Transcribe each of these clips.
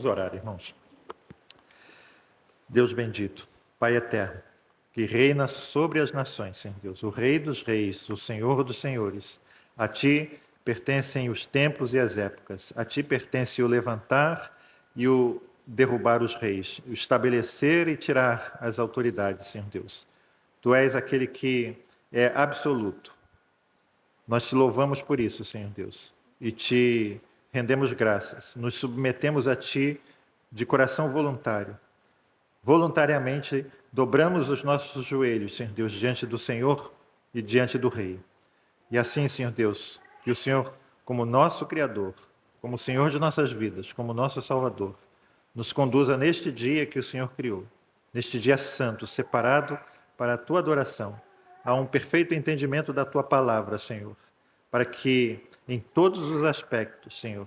Vamos orar, irmãos. Deus bendito, Pai eterno, que reina sobre as nações, Senhor Deus, o Rei dos reis, o Senhor dos senhores. A Ti pertencem os tempos e as épocas. A Ti pertence o levantar e o derrubar os reis, o estabelecer e tirar as autoridades, Senhor Deus. Tu és aquele que é absoluto. Nós te louvamos por isso, Senhor Deus, e te rendemos graças. Nos submetemos a Ti de coração voluntário. Voluntariamente dobramos os nossos joelhos, Senhor Deus, diante do Senhor e diante do Rei. E assim, Senhor Deus, que o Senhor, como nosso Criador, como Senhor de nossas vidas, como nosso Salvador, nos conduza neste dia que o Senhor criou, neste dia santo, separado para a Tua adoração, a um perfeito entendimento da Tua palavra, Senhor, para que em todos os aspectos, Senhor,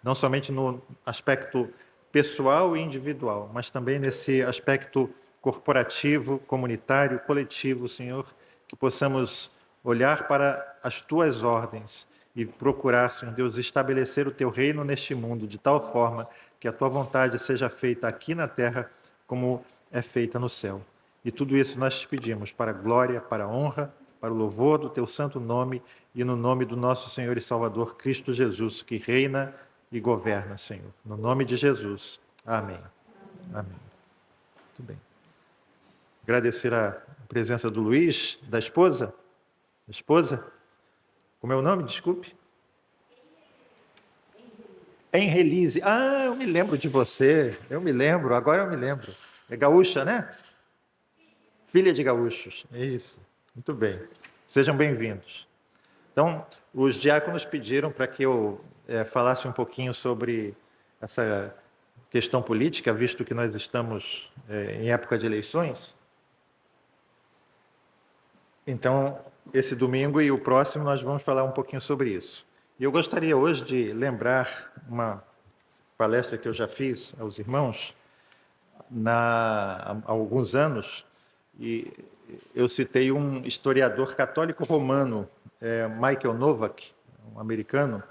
não somente no aspecto pessoal e individual, mas também nesse aspecto corporativo, comunitário, coletivo, Senhor, que possamos olhar para as Tuas ordens e procurar, Senhor Deus, estabelecer o Teu reino neste mundo, de tal forma que a Tua vontade seja feita aqui na terra como é feita no céu. E tudo isso nós te pedimos para a glória, para a honra, para o louvor do Teu santo nome e no nome do nosso Senhor e Salvador Cristo Jesus, que reina e governa, Senhor. No nome de Jesus. Amém. Amém. Muito bem. Agradecer a presença do Luiz, da esposa. Esposa? Como é o nome? Desculpe. Henrelise. Ah, eu me lembro de você. Eu me lembro, agora eu me lembro. É gaúcha, né? Filha de gaúchos. É isso. Muito bem. Sejam bem-vindos. Então, os diáconos pediram para que eu falasse um pouquinho sobre essa questão política, visto que nós estamos em época de eleições. Então, esse domingo e o próximo nós vamos falar um pouquinho sobre isso. E eu gostaria hoje de lembrar uma palestra que eu já fiz aos irmãos há alguns anos, e eu citei um historiador católico romano, Michael Novak, um americano,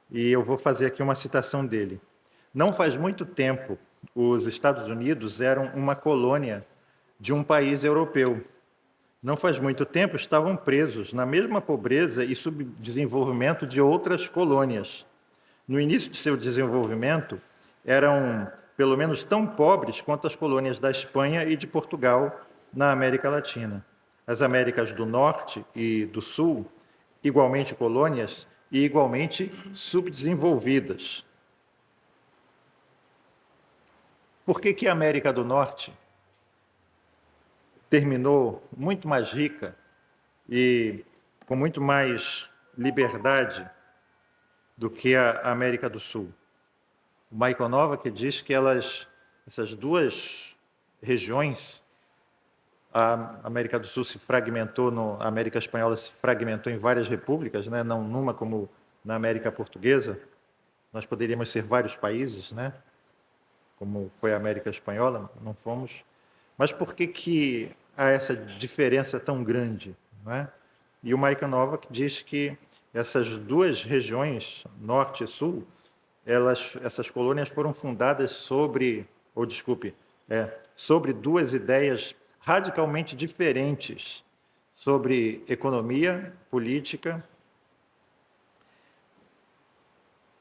e eu vou fazer aqui uma citação dele. Não faz muito tempo, os Estados Unidos eram uma colônia de um país europeu. Não faz muito tempo, estavam presos na mesma pobreza e subdesenvolvimento de outras colônias. No início de seu desenvolvimento, eram pelo menos tão pobres quanto as colônias da Espanha e de Portugal na América Latina. As Américas do Norte e do Sul, igualmente colônias e igualmente subdesenvolvidas. Por que a América do Norte terminou muito mais rica e com muito mais liberdade do que a América do Sul? O Michael Novak diz que essas duas regiões, a América do Sul se fragmentou, a América Espanhola se fragmentou em várias repúblicas, né? Não numa como na América Portuguesa. Nós poderíamos ser vários países, né? Como foi a América Espanhola, não fomos. Mas por que há essa diferença tão grande, né? E o Michael Novak diz que essas duas regiões, norte e sul, essas colônias foram fundadas sobre duas ideias radicalmente diferentes sobre economia, política.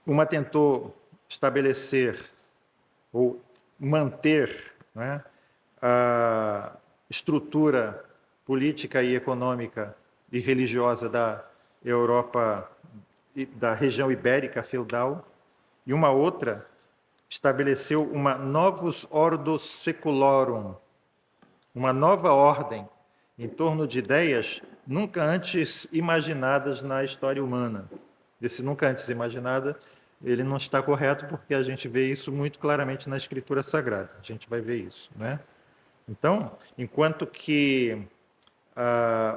Uma tentou estabelecer ou manter, né, a estrutura política e econômica e religiosa da Europa, da região ibérica feudal, e uma outra estabeleceu uma novus ordo secularum, uma nova ordem em torno de ideias nunca antes imaginadas na história humana. Esse nunca antes imaginada, ele não está correto porque a gente vê isso muito claramente na Escritura Sagrada. A gente vai ver isso, né? Então, enquanto que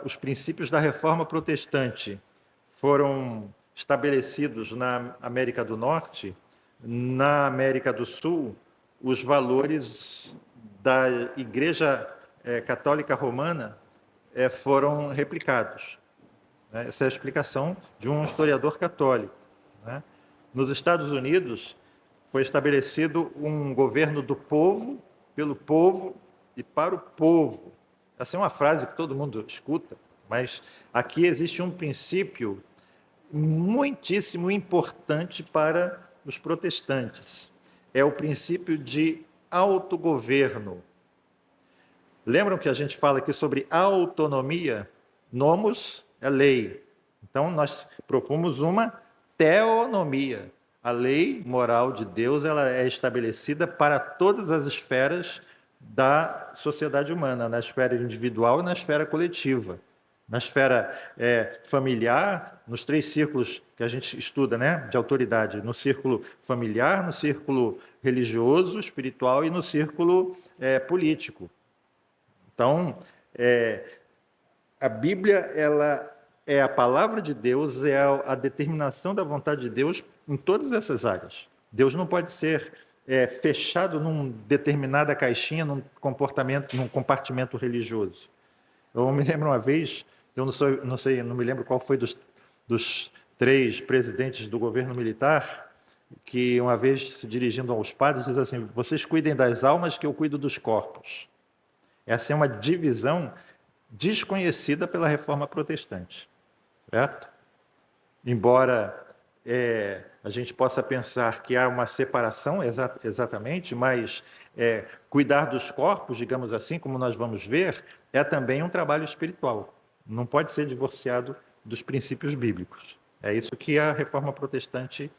os princípios da Reforma Protestante foram estabelecidos na América do Norte, na América do Sul, os valores da Igreja Católica Romana foram replicados. Essa é a explicação de um historiador católico, né? Nos Estados Unidos, foi estabelecido um governo do povo, pelo povo e para o povo. Essa é uma frase que todo mundo escuta, mas aqui existe um princípio muitíssimo importante para os protestantes. É o princípio de autogoverno. Lembram que a gente fala aqui sobre autonomia? Nomos é lei. Então, nós propomos uma teonomia. A lei moral de Deus ela é estabelecida para todas as esferas da sociedade humana, na esfera individual e na esfera coletiva. Na esfera familiar, nos 3 círculos que a gente estuda, né, de autoridade, no círculo familiar, no círculo religioso, espiritual e no círculo político. Então, a Bíblia ela é a palavra de Deus, é a determinação da vontade de Deus em todas essas áreas. Deus não pode ser fechado numa determinada caixinha, num compartimento religioso. Eu me lembro uma vez, eu não me lembro qual foi dos 3 presidentes do governo militar, que uma vez se dirigindo aos padres diz assim: vocês cuidem das almas que eu cuido dos corpos. Essa é uma divisão desconhecida pela Reforma Protestante, certo? Embora a gente possa pensar que há uma separação, exatamente, mas cuidar dos corpos, digamos assim, como nós vamos ver, é também um trabalho espiritual. Não pode ser divorciado dos princípios bíblicos. É isso que a Reforma Protestante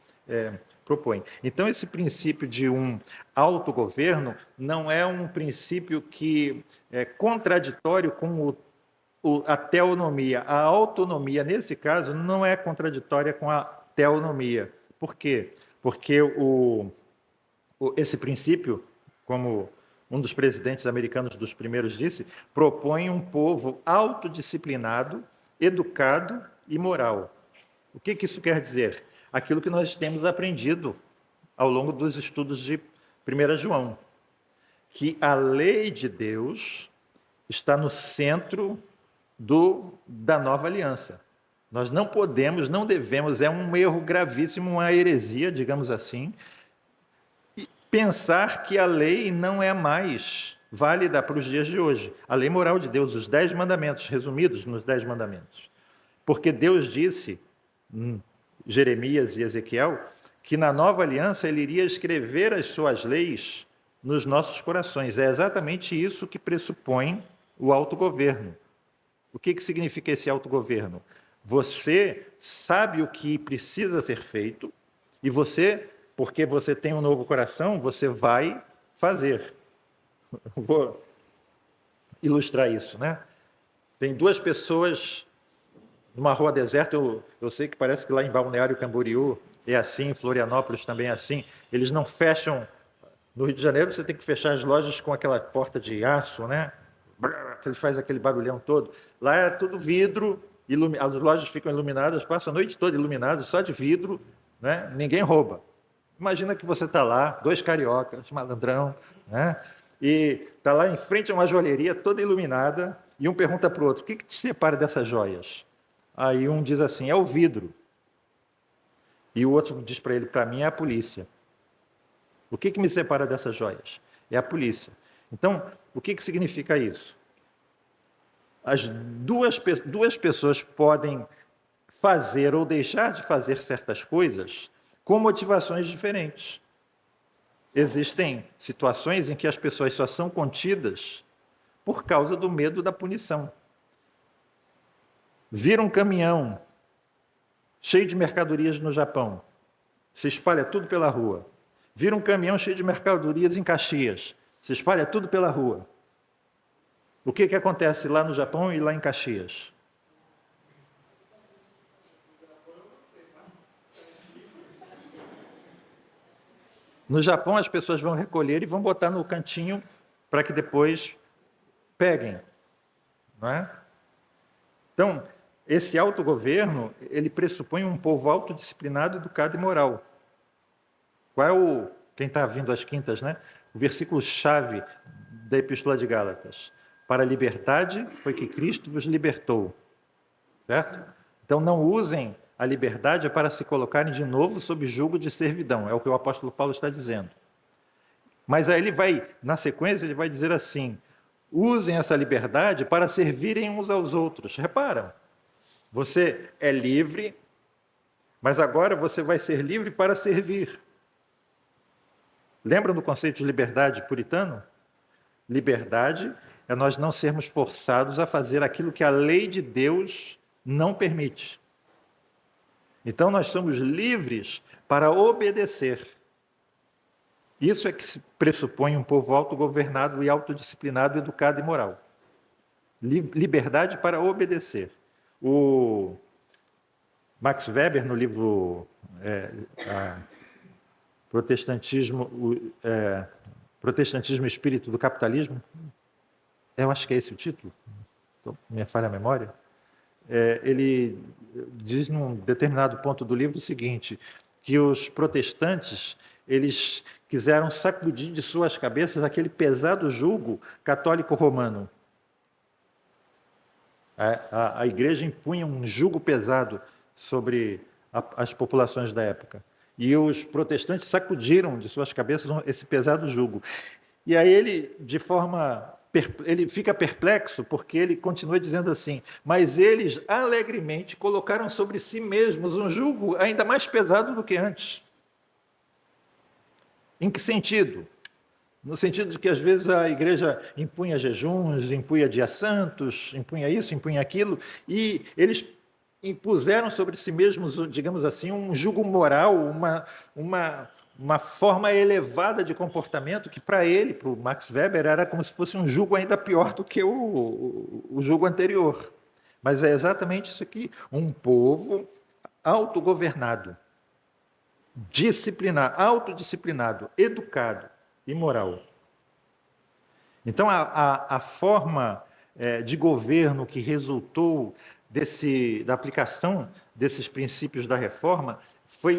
propõe. Então, esse princípio de um autogoverno não é um princípio que é contraditório com a teonomia. A autonomia, nesse caso, não é contraditória com a teonomia. Por quê? Porque esse princípio, como um dos presidentes americanos dos primeiros disse, propõe um povo autodisciplinado, educado e moral. O que isso quer dizer? Aquilo que nós temos aprendido ao longo dos estudos de 1 João, que a lei de Deus está no centro da nova aliança. Nós não podemos, não devemos, é um erro gravíssimo, uma heresia, digamos assim, pensar que a lei não é mais válida para os dias de hoje. A lei moral de Deus, os 10 mandamentos, resumidos nos 10 mandamentos. Porque Deus disse, Jeremias e Ezequiel, que na nova aliança ele iria escrever as suas leis nos nossos corações. É exatamente isso que pressupõe o autogoverno. O que significa esse autogoverno? Você sabe o que precisa ser feito e você, porque você tem um novo coração, você vai fazer. Vou ilustrar isso, né? Tem 2 pessoas numa rua deserta, eu sei que parece que lá em Balneário Camboriú é assim, em Florianópolis também é assim, eles não fecham, no Rio de Janeiro você tem que fechar as lojas com aquela porta de aço, né? Que ele faz aquele barulhão todo. Lá é tudo vidro, as lojas ficam iluminadas, passa a noite toda iluminadas, só de vidro, né? Ninguém rouba. Imagina que você está lá, 2 cariocas, malandrão, né? E está lá em frente a uma joalheria toda iluminada, e um pergunta para o outro: o que te separa dessas joias? Aí um diz assim: é o vidro. E o outro diz para ele: para mim é a polícia. O que me separa dessas joias? É a polícia. Então, o que significa isso? As duas pessoas podem fazer ou deixar de fazer certas coisas com motivações diferentes. Existem situações em que as pessoas só são contidas por causa do medo da punição. Vira um caminhão cheio de mercadorias no Japão, se espalha tudo pela rua. Vira um caminhão cheio de mercadorias em Caxias, se espalha tudo pela rua. O que acontece lá no Japão e lá em Caxias? No Japão, as pessoas vão recolher e vão botar no cantinho para que depois peguem, não é? Então, esse autogoverno, ele pressupõe um povo autodisciplinado, educado e moral. Qual é quem está vindo às quintas, né? O versículo-chave da Epístola de Gálatas. Para a liberdade foi que Cristo vos libertou, certo? Então, não usem a liberdade é para se colocarem de novo sob julgo de servidão, é o que o apóstolo Paulo está dizendo. Mas aí ele vai, na sequência, ele vai dizer assim: usem essa liberdade para servirem uns aos outros. Reparam, você é livre, mas agora você vai ser livre para servir. Lembram do conceito de liberdade puritano? Liberdade é nós não sermos forçados a fazer aquilo que a lei de Deus não permite. Então nós somos livres para obedecer. Isso é que pressupõe um povo autogovernado e autodisciplinado, educado e moral. Liberdade para obedecer. O Max Weber, no livro Protestantismo, Protestantismo e Espírito do Capitalismo, eu acho que é esse o título, minha falha a memória, ele diz num determinado ponto do livro o seguinte, que os protestantes, eles quiseram sacudir de suas cabeças aquele pesado jugo católico romano. A igreja impunha um jugo pesado sobre as populações da época. E os protestantes sacudiram de suas cabeças esse pesado jugo. E aí ele fica perplexo, porque ele continua dizendo assim: mas eles alegremente colocaram sobre si mesmos um jugo ainda mais pesado do que antes. Em que sentido? No sentido de que às vezes a igreja impunha jejuns, impunha dias santos, impunha isso, impunha aquilo, e eles impuseram sobre si mesmos, digamos assim, um jugo moral, uma forma elevada de comportamento que para ele, para o Max Weber, era como se fosse um jugo ainda pior do que o jugo anterior. Mas é exatamente isso aqui, um povo autogovernado, disciplinado, autodisciplinado, educado e moral. Então, a forma de governo que resultou da aplicação desses princípios da reforma foi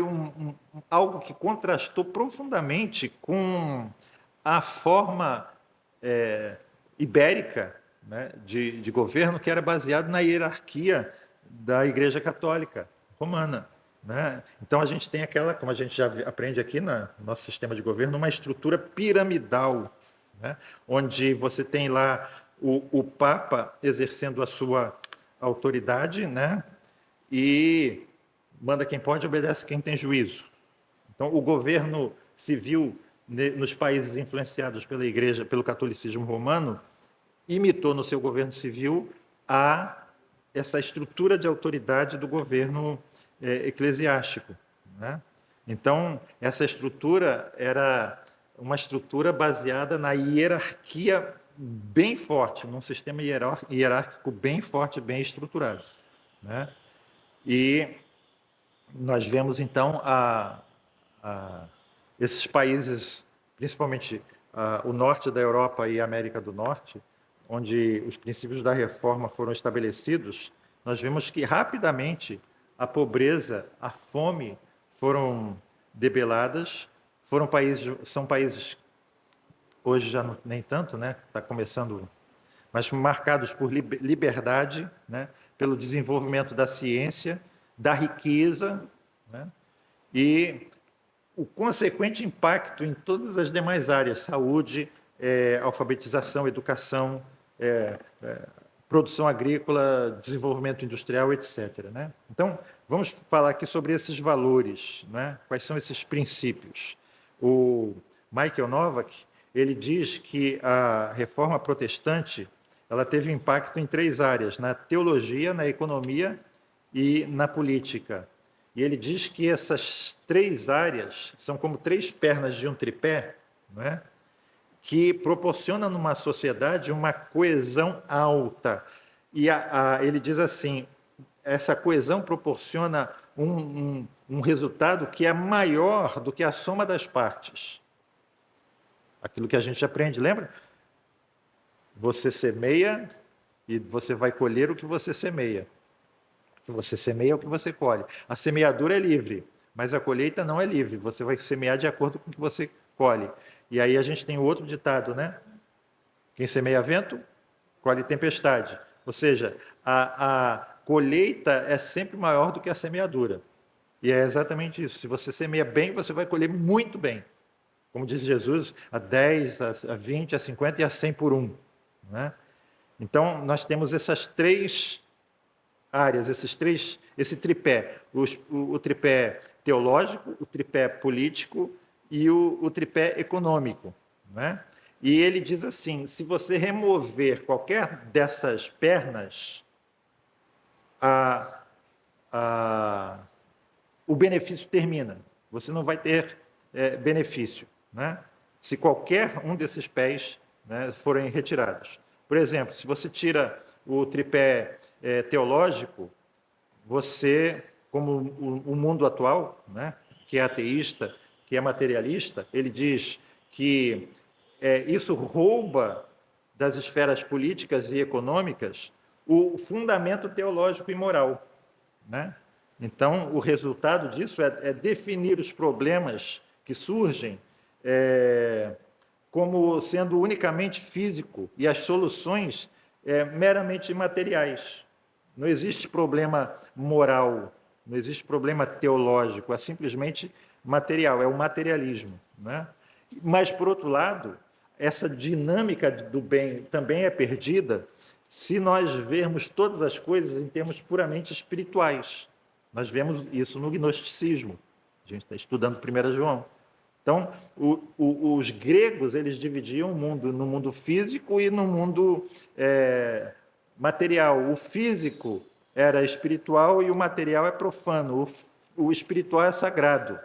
algo que contrastou profundamente com a forma ibérica, né, de governo, que era baseado na hierarquia da Igreja Católica Romana. Né? Então, a gente tem aquela, como a gente já aprende aqui no nosso sistema de governo, uma estrutura piramidal, né? Onde você tem lá o Papa exercendo a sua autoridade, né? E manda quem pode, obedece quem tem juízo. Então, o governo civil nos países influenciados pela Igreja, pelo catolicismo romano, imitou no seu governo civil essa estrutura de autoridade do governo eclesiástico. Né? Então, essa estrutura era uma estrutura baseada na hierarquia bem forte, num sistema hierárquico bem forte, bem estruturado. Né? E nós vemos, então, esses países, principalmente o norte da Europa e a América do Norte, onde os princípios da reforma foram estabelecidos, nós vemos que rapidamente a pobreza, a fome foram debeladas, são países, hoje já nem tanto, né? Está começando, mas marcados por liberdade, né? Pelo desenvolvimento da ciência, da riqueza, né? E o consequente impacto em todas as demais áreas, saúde, alfabetização, educação, produção agrícola, desenvolvimento industrial, etc. Né? Então, vamos falar aqui sobre esses valores, né? Quais são esses princípios. O Michael Novak, ele diz que a reforma protestante ela teve impacto em 3 áreas, na teologia, na economia e na política. E ele diz que essas 3 áreas são como 3 pernas de um tripé, né? Que proporciona numa sociedade uma coesão alta. E ele diz assim, essa coesão proporciona um resultado que é maior do que a soma das partes. Aquilo que a gente aprende, lembra? Você semeia e você vai colher o que você semeia. O que você semeia é o que você colhe. A semeadura é livre, mas a colheita não é livre. Você vai semear de acordo com o que você colhe. E aí a gente tem o outro ditado, né? Quem semeia vento, colhe tempestade. Ou seja, colheita é sempre maior do que a semeadura. E é exatamente isso. Se você semeia bem, você vai colher muito bem. Como diz Jesus, a 10, a 20, a 50 e a 100 por um. Né? Então, nós temos essas três áreas, esse tripé. O tripé teológico, o tripé político e o tripé econômico. Né? E ele diz assim, se você remover qualquer dessas pernas, o benefício termina. Você não vai ter benefício, né? Se qualquer um desses pés, né, forem retirados. Por exemplo, se você tira o tripé teológico, você, como o mundo atual, né, que é ateísta, que é materialista, ele diz que isso rouba das esferas políticas e econômicas o fundamento teológico e moral, né? Então, o resultado disso é definir os problemas que surgem como sendo unicamente físico e as soluções meramente materiais. Não existe problema moral, não existe problema teológico, é simplesmente material, é o materialismo. Né? Mas, por outro lado, essa dinâmica do bem também é perdida se nós vermos todas as coisas em termos puramente espirituais. Nós vemos isso no gnosticismo. A gente está estudando 1 João. Então, os gregos, eles dividiam o mundo no mundo físico e no mundo material. O físico era espiritual e o material é profano. O espiritual é sagrado,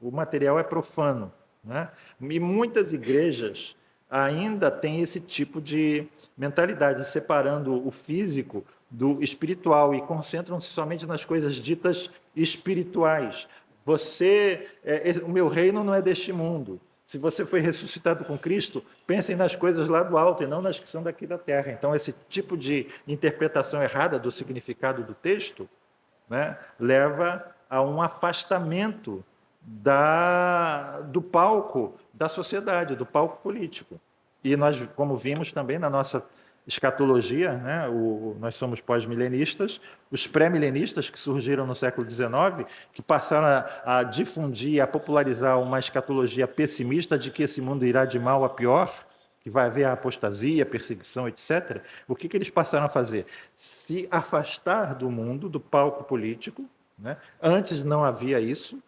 o material é profano. Né? E muitas igrejas ainda têm esse tipo de mentalidade, separando o físico do espiritual e concentram-se somente nas coisas ditas espirituais. O meu reino não é deste mundo. Se você foi ressuscitado com Cristo, pensem nas coisas lá do alto e não nas que são daqui da terra. Então, esse tipo de interpretação errada do significado do texto, né, leva a um afastamento do palco da sociedade, do palco político. E nós, como vimos também na nossa escatologia, né, nós somos pós-milenistas, os pré-milenistas que surgiram no século XIX, que passaram a difundir, a popularizar uma escatologia pessimista de que esse mundo irá de mal a pior, que vai haver a apostasia, perseguição, etc. O que eles passaram a fazer? Se afastar do mundo, do palco político. Né? Antes não havia isso,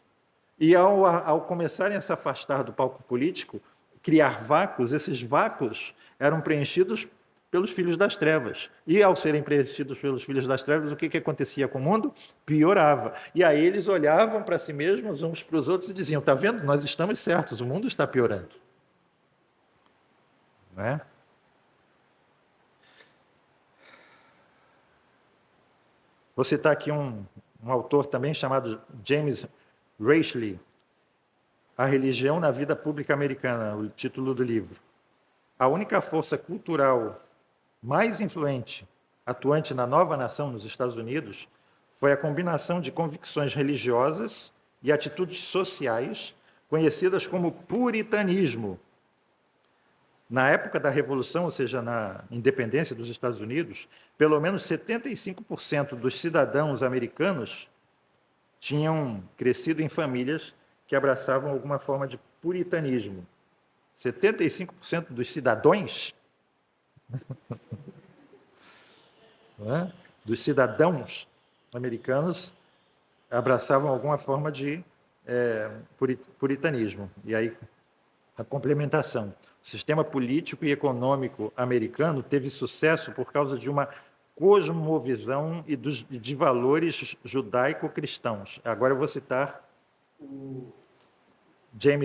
e ao começarem a se afastar do palco político, criar vácuos, esses vácuos eram preenchidos pelos filhos das trevas. E ao serem preenchidos pelos filhos das trevas, o que acontecia com o mundo? Piorava. E aí eles olhavam para si mesmos, uns para os outros, e diziam, está vendo? Nós estamos certos, o mundo está piorando. Não é? Vou citar aqui um autor também chamado James Reichley, A Religião na Vida Pública Americana, o título do livro. A única força cultural mais influente, atuante na nova nação nos Estados Unidos, foi a combinação de convicções religiosas e atitudes sociais conhecidas como puritanismo. Na época da Revolução, ou seja, na independência dos Estados Unidos, pelo menos 75% dos cidadãos americanos tinham crescido em famílias que abraçavam alguma forma de puritanismo. 75% dos cidadãos, dos cidadãos americanos, abraçavam alguma forma de puritanismo. E aí, a complementação. O sistema político e econômico americano teve sucesso por causa de uma cosmovisão e de valores judaico-cristãos. Agora eu vou citar o John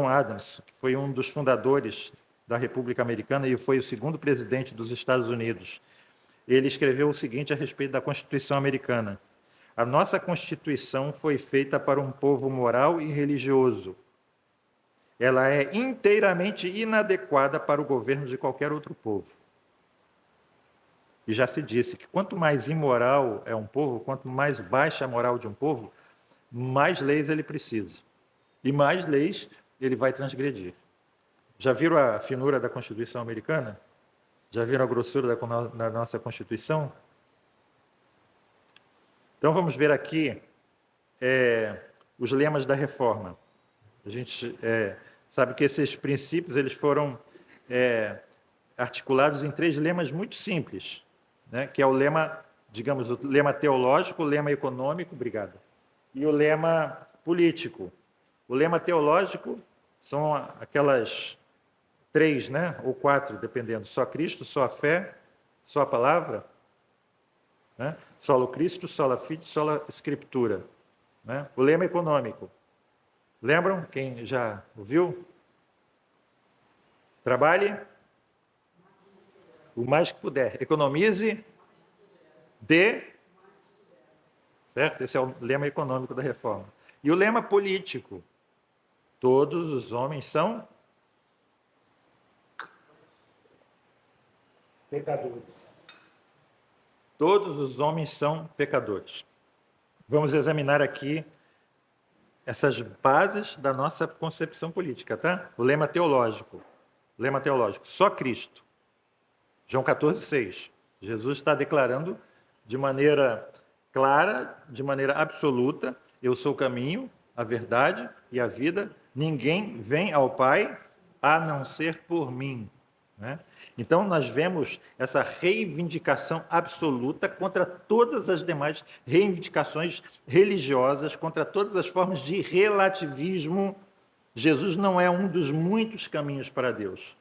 Adams, que foi um dos fundadores da República Americana e foi o segundo presidente dos Estados Unidos. Ele escreveu o seguinte a respeito da Constituição americana: a nossa Constituição foi feita para um povo moral e religioso. Ela é inteiramente inadequada para o governo de qualquer outro povo. E já se disse que quanto mais imoral é um povo, quanto mais baixa a moral de um povo, mais leis ele precisa. E mais leis ele vai transgredir. Já viram a finura da Constituição americana? Já viram a grossura da nossa Constituição? Então, vamos ver aqui os lemas da reforma. A gente sabe que esses princípios eles foram articulados em 3 lemas muito simples, né? Que é o lema, digamos, o lema teológico, o lema econômico, obrigado, e o lema político. O lema teológico são aquelas 3, né? Ou 4, dependendo. Só Cristo, só a fé, só a palavra, né? Solo Cristo, sola fide, sola Scriptura. Né? O lema econômico. Lembram? Quem já ouviu? Trabalhe o mais que puder. Economize, dê. Certo? Esse é o lema econômico da reforma. E o lema político. Todos os homens são pecadores. Todos os homens são pecadores. Vamos examinar aqui essas bases da nossa concepção política, tá? O lema teológico. Lema teológico, só Cristo. João 14,6. Jesus está declarando de maneira clara, de maneira absoluta, eu sou o caminho, a verdade e a vida. Ninguém vem ao Pai a não ser por mim. Né? Então, nós vemos essa reivindicação absoluta contra todas as demais reivindicações religiosas, contra todas as formas de relativismo. Jesus não é um dos muitos caminhos para Deus.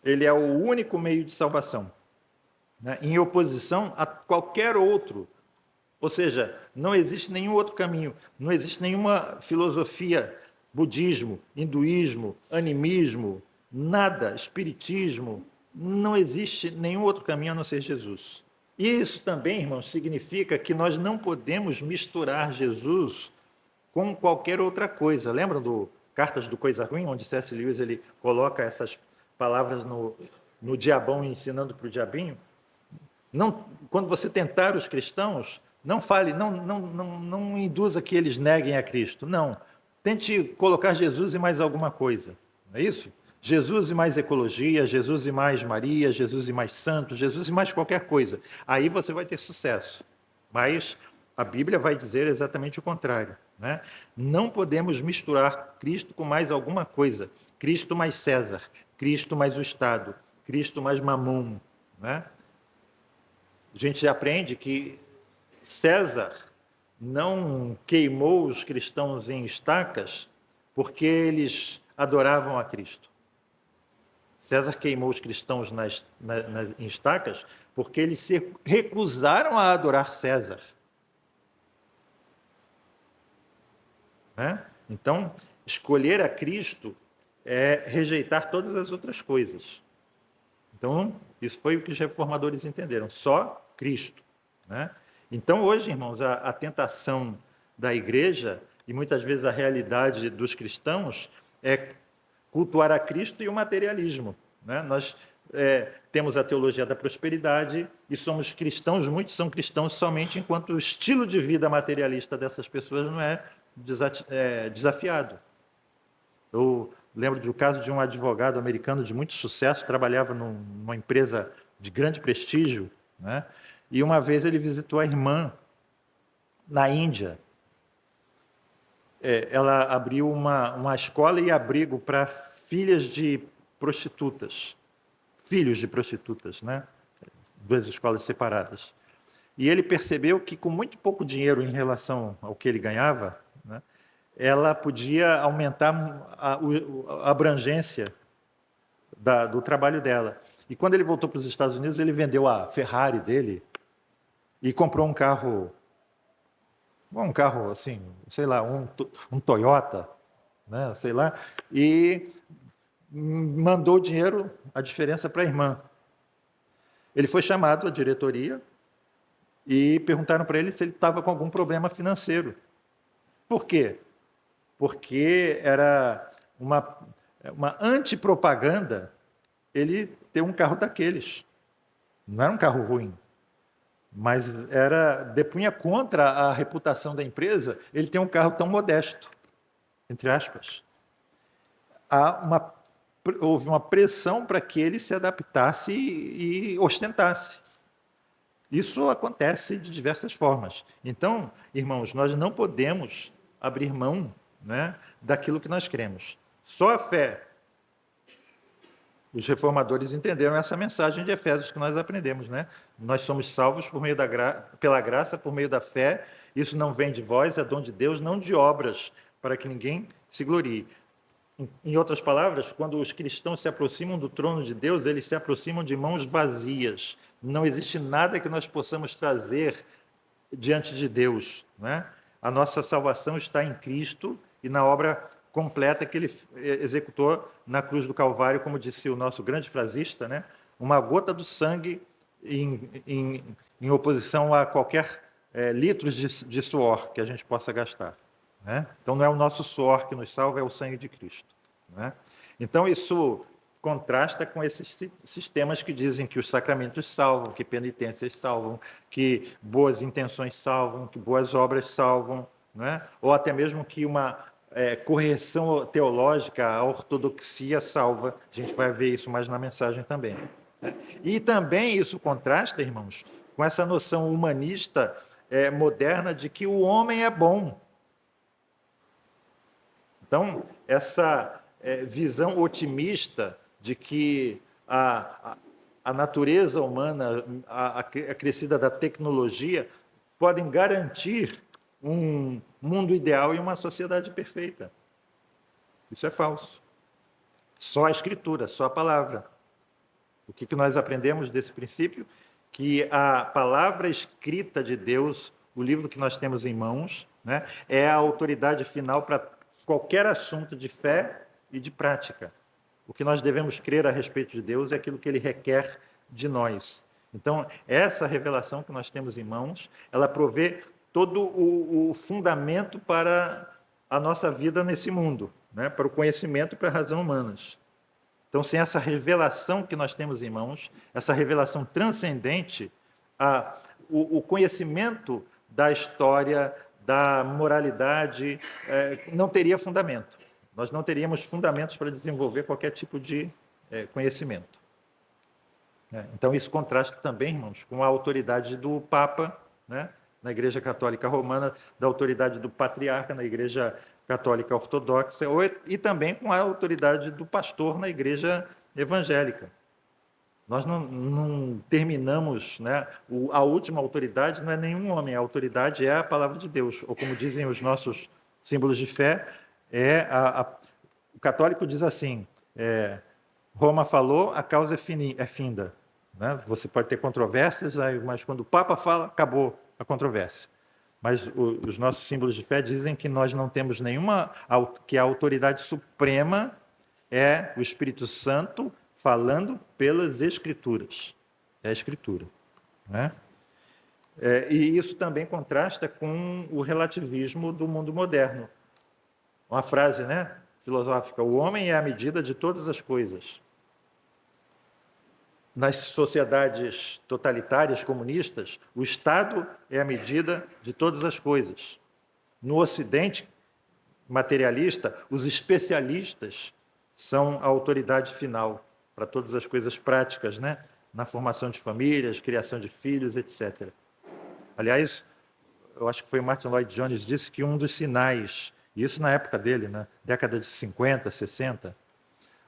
Ele é o único meio de salvação, né? Em oposição a qualquer outro. Ou seja, não existe nenhum outro caminho, não existe nenhuma filosofia, budismo, hinduísmo, animismo, nada, espiritismo, não existe nenhum outro caminho a não ser Jesus. E isso também, irmãos, significa que nós não podemos misturar Jesus com qualquer outra coisa. Lembram do Cartas do Coisa Ruim, onde C.S. Lewis ele coloca essas palavras no diabão ensinando para o diabinho? Não, quando você tentar os cristãos, não fale, não induza que eles neguem a Cristo. Não. Tente colocar Jesus e mais alguma coisa. Não é isso? Jesus e mais ecologia, Jesus e mais Maria, Jesus e mais santos, Jesus e mais qualquer coisa. Aí você vai ter sucesso. Mas a Bíblia vai dizer exatamente o contrário. Né? Não podemos misturar Cristo com mais alguma coisa. Cristo mais César, Cristo mais o Estado, Cristo mais Mamon. Né? A gente aprende que César não queimou os cristãos em estacas porque eles adoravam a Cristo. César queimou os cristãos em estacas porque eles se recusaram a adorar César. Né? Então, escolher a Cristo é rejeitar todas as outras coisas. Então, isso foi o que os reformadores entenderam, só Cristo. Né? Então, hoje, irmãos, a tentação da igreja, e muitas vezes a realidade dos cristãos, é cultuar a Cristo e o materialismo. Né? Nós temos a teologia da prosperidade e somos cristãos, muitos são cristãos somente enquanto o estilo de vida materialista dessas pessoas não é desafiado. Eu lembro do caso de um advogado americano de muito sucesso, trabalhava numa empresa de grande prestígio, né? E uma vez ele visitou a irmã na Índia. Ela abriu uma escola e abrigo para filhas de prostitutas, filhos de prostitutas, né? 2 escolas separadas. E ele percebeu que com muito pouco dinheiro em relação ao que ele ganhava, né, ela podia aumentar a abrangência do trabalho dela. E quando ele voltou para os Estados Unidos, ele vendeu a Ferrari dele e comprou um carro assim, sei lá, um Toyota, né, sei lá, e mandou o dinheiro, a diferença para a irmã. Ele foi chamado à diretoria e perguntaram para ele se ele estava com algum problema financeiro. Por quê? Porque era uma antipropaganda ele ter um carro daqueles. Não era um carro ruim, mas depunha contra a reputação da empresa ele ter um carro tão modesto, entre aspas. Há uma houve uma pressão para que ele se adaptasse e ostentasse. Isso acontece de diversas formas. Então, irmãos, nós não podemos abrir mão, né, daquilo que nós cremos. Só a fé. Os reformadores entenderam essa mensagem de Efésios que nós aprendemos, né? Nós somos salvos por meio pela graça, por meio da fé. Isso não vem de vós, é dom de Deus, não de obras, para que ninguém se glorie. Em outras palavras, quando os cristãos se aproximam do trono de Deus, eles se aproximam de mãos vazias. Não existe nada que nós possamos trazer diante de Deus, né? A nossa salvação está em Cristo e na obra completa que ele executou na cruz do Calvário, como disse o nosso grande frasista, né? Uma gota do sangue em oposição a qualquer litros de suor que a gente possa gastar, né? Então, não é o nosso suor que nos salva, é o sangue de Cristo, né? Então, isso contrasta com esses sistemas que dizem que os sacramentos salvam, que penitências salvam, que boas intenções salvam, que boas obras salvam, né? Ou até mesmo que uma correção teológica, a ortodoxia salva. A gente vai ver isso mais na mensagem também, né? E também isso contrasta, irmãos, com essa noção humanista moderna de que o homem é bom. Então, essa visão otimista de que a natureza humana, a crescida da tecnologia, podem garantir um mundo ideal e uma sociedade perfeita. Isso é falso. Só a Escritura, só a palavra. O que nós aprendemos desse princípio? Que a palavra escrita de Deus, o livro que nós temos em mãos, né, é a autoridade final para qualquer assunto de fé e de prática. O que nós devemos crer a respeito de Deus é aquilo que Ele requer de nós. Então, essa revelação que nós temos em mãos, ela provê todo o fundamento para a nossa vida nesse mundo, né? Para o conhecimento e para a razão humanas. Então, sem essa revelação que nós temos em mãos, essa revelação transcendente, o conhecimento da história, da moralidade, não teria fundamento. Nós não teríamos fundamentos para desenvolver qualquer tipo de conhecimento. Então, isso contrasta também, irmãos, com a autoridade do Papa, né, na Igreja Católica Romana, da autoridade do Patriarca na Igreja Católica Ortodoxa, e também com a autoridade do pastor na Igreja Evangélica. Nós não terminamos, né? A última autoridade não é nenhum homem, a autoridade é a palavra de Deus, ou como dizem os nossos símbolos de fé, o católico diz assim, Roma falou, a causa é finda. Né? Você pode ter controvérsias, mas quando o Papa fala, acabou a controvérsia. Mas os nossos símbolos de fé dizem que nós não temos nenhuma, que a autoridade suprema é o Espírito Santo falando pelas Escrituras. É a Escritura, né? E isso também contrasta com o relativismo do mundo moderno. Uma frase, né, filosófica: o homem é a medida de todas as coisas. Nas sociedades totalitárias comunistas, o Estado é a medida de todas as coisas. No Ocidente materialista, os especialistas são a autoridade final para todas as coisas práticas, né? Na formação de famílias, criação de filhos, etc. Aliás, eu acho que foi Martin Lloyd Jones disse que um dos sinais, isso na época dele, na década de 50, 60,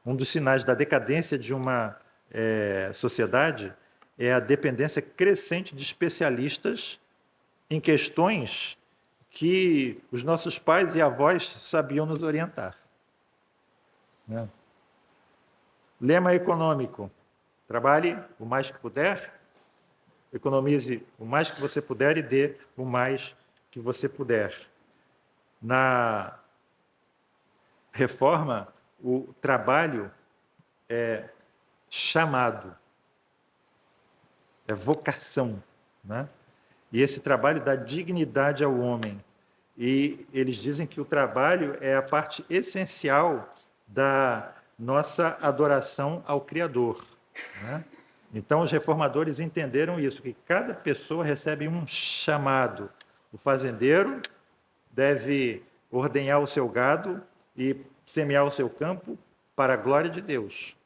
um dos sinais da decadência de uma sociedade é a dependência crescente de especialistas em questões que os nossos pais e avós sabiam nos orientar. Né? Lema econômico: trabalhe o mais que puder, economize o mais que você puder e dê o mais que você puder. Na reforma, o trabalho é chamado, é vocação, né? E esse trabalho dá dignidade ao homem. E eles dizem que o trabalho é a parte essencial da nossa adoração ao Criador, né? Então, os reformadores entenderam isso, que cada pessoa recebe um chamado. O fazendeiro deve ordenhar o seu gado e semear o seu campo para a glória de Deus.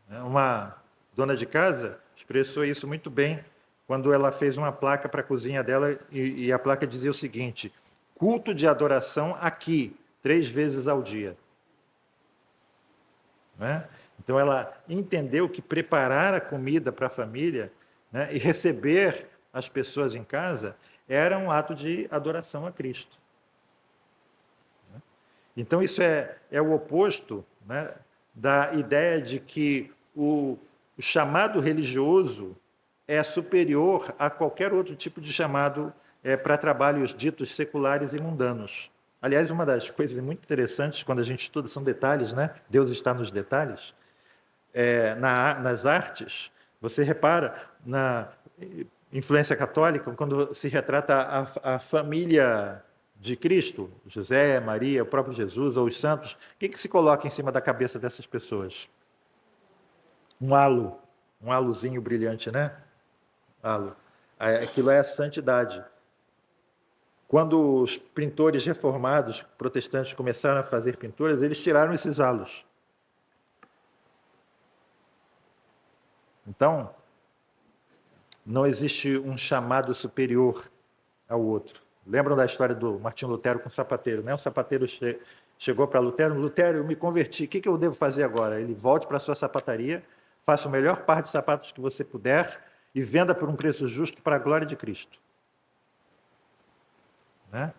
Uma dona de casa expressou isso muito bem quando ela fez uma placa para a cozinha dela e a placa dizia o seguinte: culto de adoração aqui, 3 vezes ao dia. Né? Então, ela entendeu que preparar a comida para a família, né, e receber as pessoas em casa era um ato de adoração a Cristo. Então, isso é o oposto, né, da ideia de que o chamado religioso é superior a qualquer outro tipo de chamado para trabalhos ditos seculares e mundanos. Aliás, uma das coisas muito interessantes quando a gente estuda são detalhes, né? Deus está nos detalhes. Nas artes, você repara na influência católica, quando se retrata a família de Cristo, José, Maria, o próprio Jesus ou os santos, o que se coloca em cima da cabeça dessas pessoas? Um halo, um halozinho brilhante, né? Halo. Aquilo é a santidade. Quando os pintores reformados, protestantes, começaram a fazer pinturas, eles tiraram esses halos. Então, não existe um chamado superior ao outro. Lembram da história do Martinho Lutero com o sapateiro, né? O sapateiro chegou para Lutero: Lutero, eu me converti, o que eu devo fazer agora? Ele: volte para a sua sapataria, faça o melhor par de sapatos que você puder e venda por um preço justo para a glória de Cristo. Né?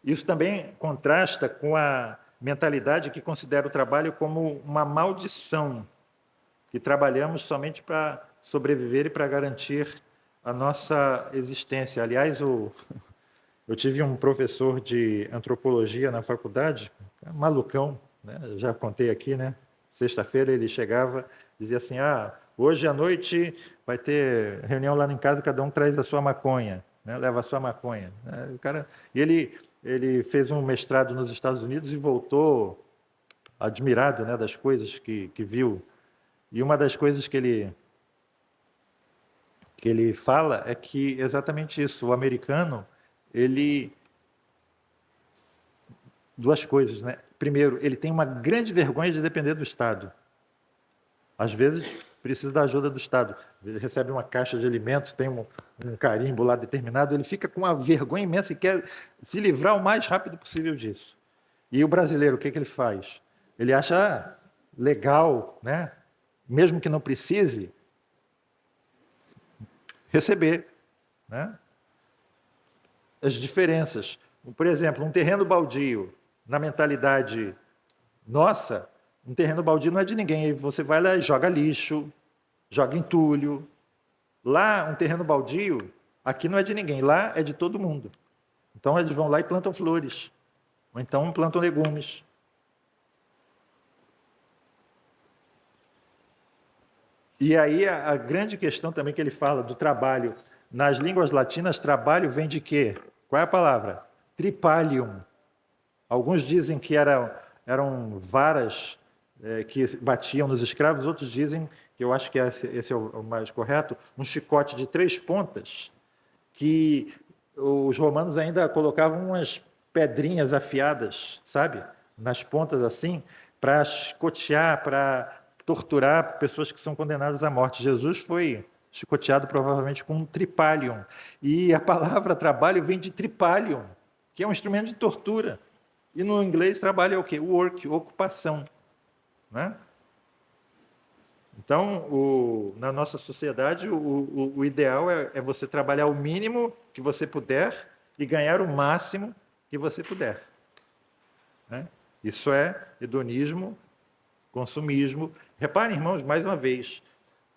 Isso também contrasta com a mentalidade que considera o trabalho como uma maldição, que trabalhamos somente para sobreviver e para garantir a nossa existência. Aliás, eu tive um professor de antropologia na faculdade, malucão, né? Já contei aqui, né? Sexta-feira ele chegava, dizia assim: hoje à noite vai ter reunião lá em casa, cada um traz a sua maconha, né? Leva a sua maconha. O cara, e ele fez um mestrado nos Estados Unidos e voltou admirado, né, das coisas que viu. E uma das coisas que ele fala é que exatamente isso, o americano, duas coisas, né? Primeiro, ele tem uma grande vergonha de depender do Estado. Às vezes, precisa da ajuda do Estado. Ele recebe uma caixa de alimentos, tem um carimbo lá determinado, ele fica com uma vergonha imensa e quer se livrar o mais rápido possível disso. E o brasileiro, o que ele faz? Ele acha legal, né? Mesmo que não precise, receber, né? As diferenças. Por exemplo, um terreno baldio, na mentalidade nossa, um terreno baldio não é de ninguém. Aí você vai lá e joga lixo, joga entulho. Lá, um terreno baldio, aqui não é de ninguém, lá é de todo mundo. Então, eles vão lá e plantam flores. Ou então plantam legumes. E aí a grande questão também que ele fala do trabalho. Nas línguas latinas, trabalho vem de quê? Qual é a palavra? Tripalium. Alguns dizem que eram varas que batiam nos escravos, outros dizem, que eu acho que esse é o mais correto, um chicote de 3 pontas, que os romanos ainda colocavam umas pedrinhas afiadas, sabe? Nas pontas assim, para chicotear, para torturar pessoas que são condenadas à morte. Jesus foi chicoteado provavelmente com um tripalium. E a palavra trabalho vem de tripalium, que é um instrumento de tortura. E no inglês trabalho é o quê? Work, ocupação. Né? Então, na nossa sociedade, o ideal é você trabalhar o mínimo que você puder e ganhar o máximo que você puder. Né? Isso é hedonismo, consumismo. Reparem, irmãos, mais uma vez,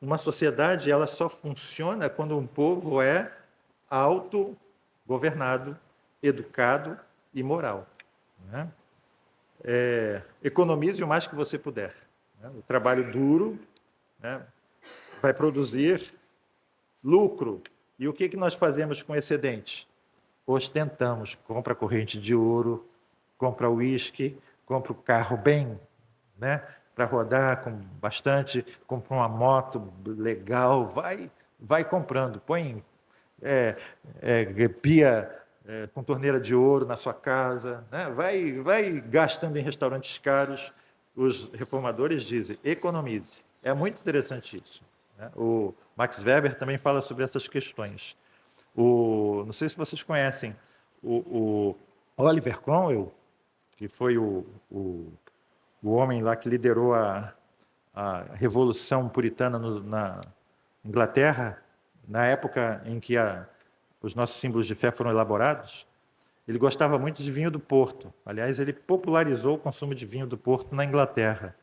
uma sociedade ela só funciona quando um povo é autogovernado, educado e moral. Né? Economize o mais que você puder. Né? O trabalho duro, né, vai produzir lucro. E o que nós fazemos com excedente? Ostentamos, compra corrente de ouro, compra uísque, compra o carro bem, né, para rodar com bastante, compra uma moto legal, vai comprando, põe pia com torneira de ouro na sua casa, né, vai gastando em restaurantes caros, os reformadores dizem, economize. É muito interessante isso, né? O Max Weber também fala sobre essas questões. Não sei se vocês conhecem o Oliver Cromwell, que foi o homem lá que liderou a Revolução Puritana na Inglaterra, na época em que os nossos símbolos de fé foram elaborados. Ele gostava muito de vinho do Porto. Aliás, ele popularizou o consumo de vinho do Porto na Inglaterra.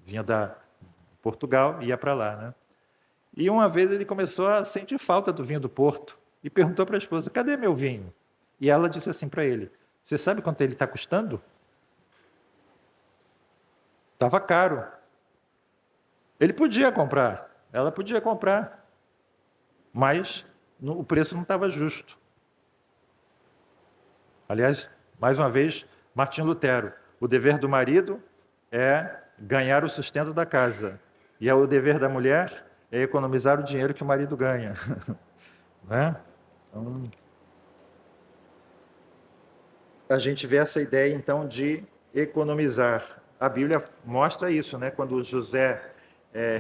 Vinha da Portugal e ia para lá, né? E uma vez ele começou a sentir falta do vinho do Porto e perguntou para a esposa, cadê meu vinho? E ela disse assim para ele, você sabe quanto ele está custando? Estava caro. Ele podia comprar, ela podia comprar, mas o preço não estava justo. Aliás, mais uma vez, Martim Lutero, o dever do marido é ganhar o sustento da casa, e o dever da mulher é economizar o dinheiro que o marido ganha. Né? Então, a gente vê essa ideia, então, de economizar. A Bíblia mostra isso, né? Quando José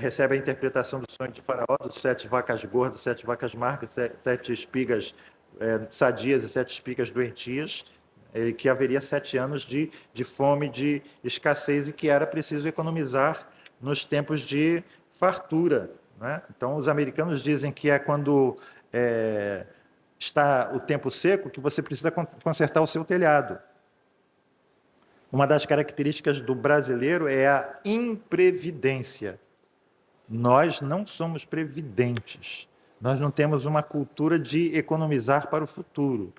recebe a interpretação do sonho de Faraó, dos 7 vacas gordas, 7 vacas magras, 7 espigas sadias e 7 espigas doentias, que haveria 7 anos de fome, de escassez, e que era preciso economizar nos tempos de fartura. Né? Então, os americanos dizem que é quando está o tempo seco que você precisa consertar o seu telhado. Uma das características do brasileiro é a imprevidência. Nós não somos previdentes. Nós não temos uma cultura de economizar para o futuro.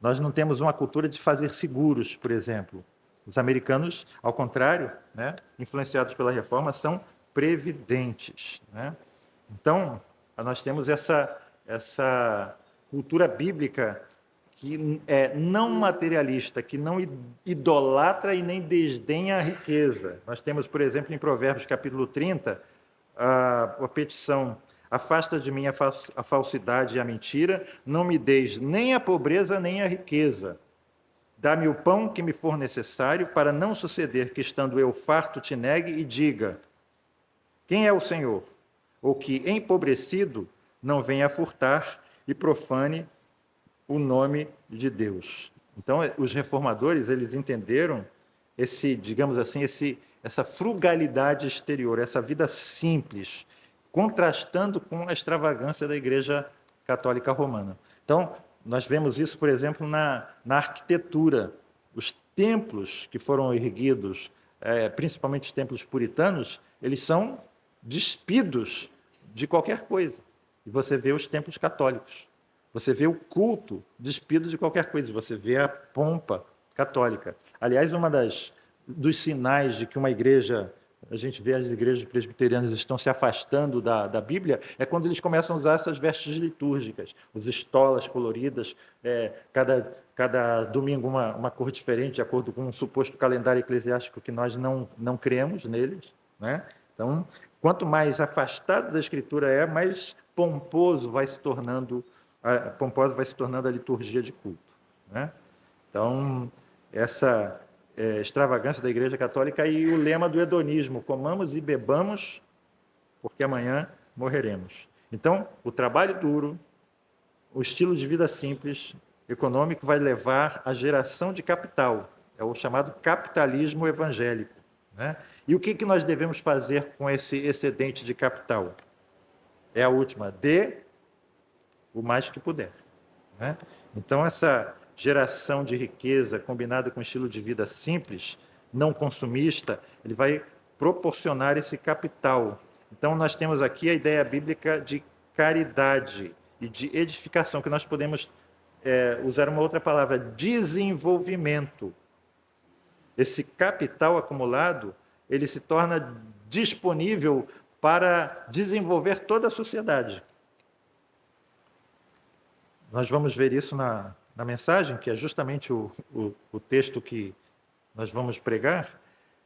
Nós não temos uma cultura de fazer seguros, por exemplo. Os americanos, ao contrário, né, influenciados pela reforma, são previdentes. Né? Então, nós temos essa cultura bíblica que é não materialista, que não idolatra e nem desdenha a riqueza. Nós temos, por exemplo, em Provérbios capítulo 30, a petição: afasta de mim a falsidade e a mentira, não me deis nem a pobreza nem a riqueza. Dá-me o pão que me for necessário, para não suceder que, estando eu farto, te negue e diga: quem é o Senhor? Ou que, empobrecido, não venha furtar e profane o nome de Deus. Então, os reformadores, eles entenderam digamos assim, essa frugalidade exterior, essa vida simples, contrastando com a extravagância da Igreja Católica Romana. Então, nós vemos isso, por exemplo, na arquitetura. Os templos que foram erguidos, principalmente os templos puritanos, eles são despidos de qualquer coisa. E você vê os templos católicos. Você vê o culto despido de qualquer coisa, você vê a pompa católica. Aliás, dos sinais de que uma igreja, a gente vê as igrejas presbiterianas estão se afastando da Bíblia, é quando eles começam a usar essas vestes litúrgicas, os estolas coloridas, cada domingo uma cor diferente, de acordo com um suposto calendário eclesiástico que nós não cremos neles. Né? Então, quanto mais afastado da Escritura mais pomposo vai se tornando a liturgia de culto. Né? Então, essa extravagância da Igreja Católica e o lema do hedonismo: comamos e bebamos, porque amanhã morreremos. Então, o trabalho duro, o estilo de vida simples, econômico, vai levar à geração de capital. É o chamado capitalismo evangélico. Né? E o que nós devemos fazer com esse excedente de capital? É a última: dê o mais que puder. Né? Então, essa geração de riqueza combinada com um estilo de vida simples, não consumista, ele vai proporcionar esse capital. Então, nós temos aqui a ideia bíblica de caridade e de edificação, que nós podemos usar uma outra palavra: desenvolvimento. Esse capital acumulado, ele se torna disponível para desenvolver toda a sociedade. Nós vamos ver isso na mensagem, que é justamente o texto que nós vamos pregar.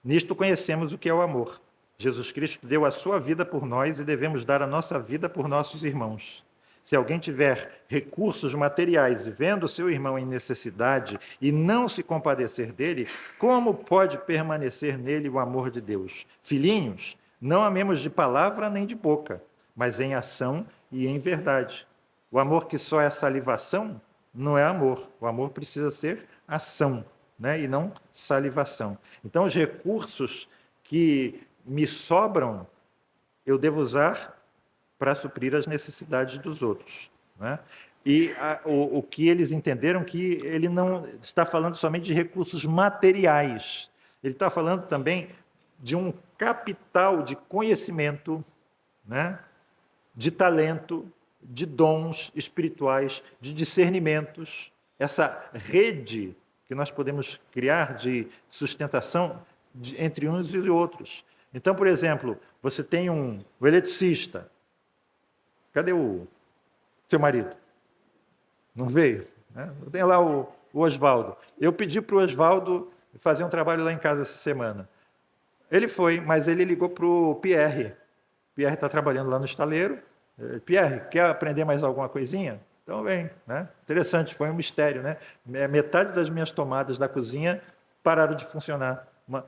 Nisto conhecemos o que é o amor. Jesus Cristo deu a sua vida por nós e devemos dar a nossa vida por nossos irmãos. Se alguém tiver recursos materiais e vendo o seu irmão em necessidade e não se compadecer dele, como pode permanecer nele o amor de Deus? Filhinhos, não amemos de palavra nem de boca, mas em ação e em verdade. O amor que só é salivação não é amor. O amor precisa ser ação, né? E não salivação. Então, os recursos que me sobram, eu devo usar para suprir as necessidades dos outros, né? E o que eles entenderam que ele não está falando somente de recursos materiais, ele está falando também de um capital de conhecimento, né? De talento, de dons espirituais, de discernimentos, essa rede que nós podemos criar de sustentação entre uns e outros. Então, por exemplo, você tem o eletricista. Cadê o seu marido? Não veio? Né? Tem lá o Oswaldo. Eu pedi para o Oswaldo fazer um trabalho lá em casa essa semana. Ele foi, mas ele ligou para o Pierre. O Pierre está trabalhando lá no estaleiro. Pierre, quer aprender mais alguma coisinha? Então vem, né? Interessante, foi um mistério, né? Metade das minhas tomadas da cozinha pararam de funcionar. Uma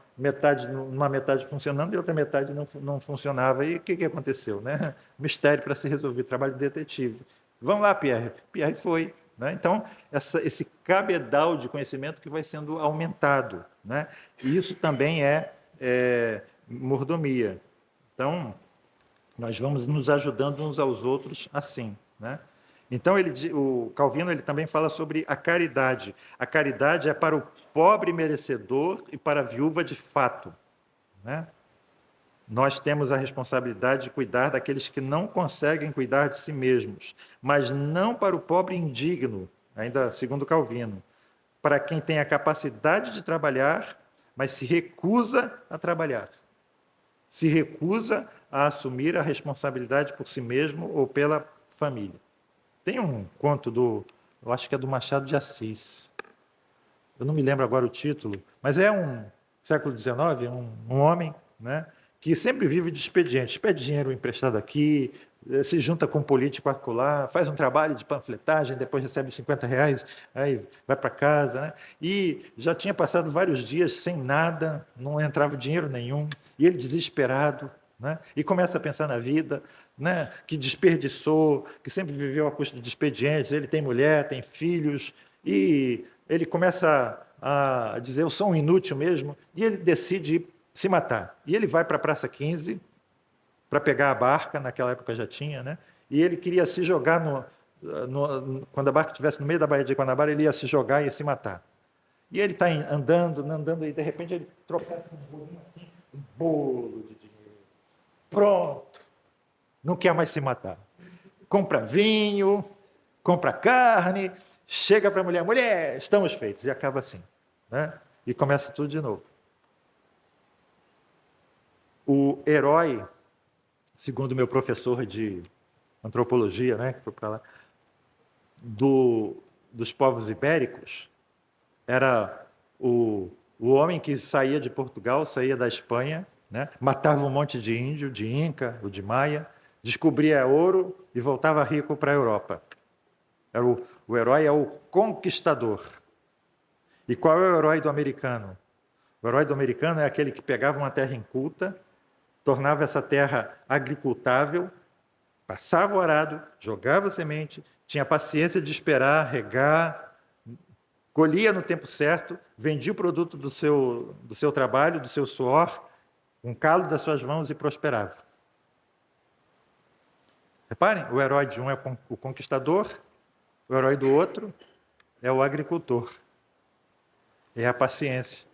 metade funcionando e outra metade não funcionava. E o que aconteceu, né? Mistério para ser resolvido, trabalho de detetive. Vamos lá, Pierre. Pierre foi, né? Então, esse cabedal de conhecimento que vai sendo aumentado, né? E isso também é mordomia. Então, nós vamos nos ajudando uns aos outros assim, né? Então, o Calvino ele também fala sobre a caridade. A caridade é para o pobre merecedor e para a viúva de fato, né? Nós temos a responsabilidade de cuidar daqueles que não conseguem cuidar de si mesmos, mas não para o pobre indigno, ainda segundo Calvino, para quem tem a capacidade de trabalhar, mas se recusa a trabalhar. Se recusa a assumir a responsabilidade por si mesmo ou pela família. Tem um conto eu acho que é do Machado de Assis. Eu não me lembro agora o título, mas é um século XIX, um homem, né, que sempre vive de expediente. Pede dinheiro emprestado aqui, se junta com um político acolá, faz um trabalho de panfletagem, depois recebe R$ 50, aí vai para casa, né? E já tinha passado vários dias sem nada, não entrava dinheiro nenhum, e ele desesperado, né? E começa a pensar na vida, né? Que desperdiçou, que sempre viveu a custa de expedientes, ele tem mulher, tem filhos, e ele começa a dizer, eu sou um inútil mesmo, e ele decide se matar. E ele vai para a Praça 15 para pegar a barca, naquela época já tinha, né? E ele queria se jogar, quando a barca estivesse no meio da Baía de Guanabara, ele ia se jogar e ia se matar. E ele está andando, e de repente ele tropeça um bolinho assim, um bolo de dinheiro. Pronto! Não quer mais se matar. Compra vinho, compra carne, chega para a mulher, estamos feitos, e acaba assim, né? E começa tudo de novo. O herói, segundo meu professor de antropologia, né, que foi para lá, dos povos ibéricos, era o homem que saía de Portugal, saía da Espanha, né, matava um monte de índio, de Inca ou de Maia, descobria ouro e voltava rico para a Europa. O herói é o conquistador. E qual é o herói do americano? O herói do americano é aquele que pegava uma terra inculta, tornava essa terra agricultável, passava o arado, jogava semente, tinha paciência de esperar, regar, colhia no tempo certo, vendia o produto do seu trabalho, do seu suor, com o calo das suas mãos e prosperava. Reparem, o herói de um é o conquistador, o herói do outro é o agricultor. É a paciência.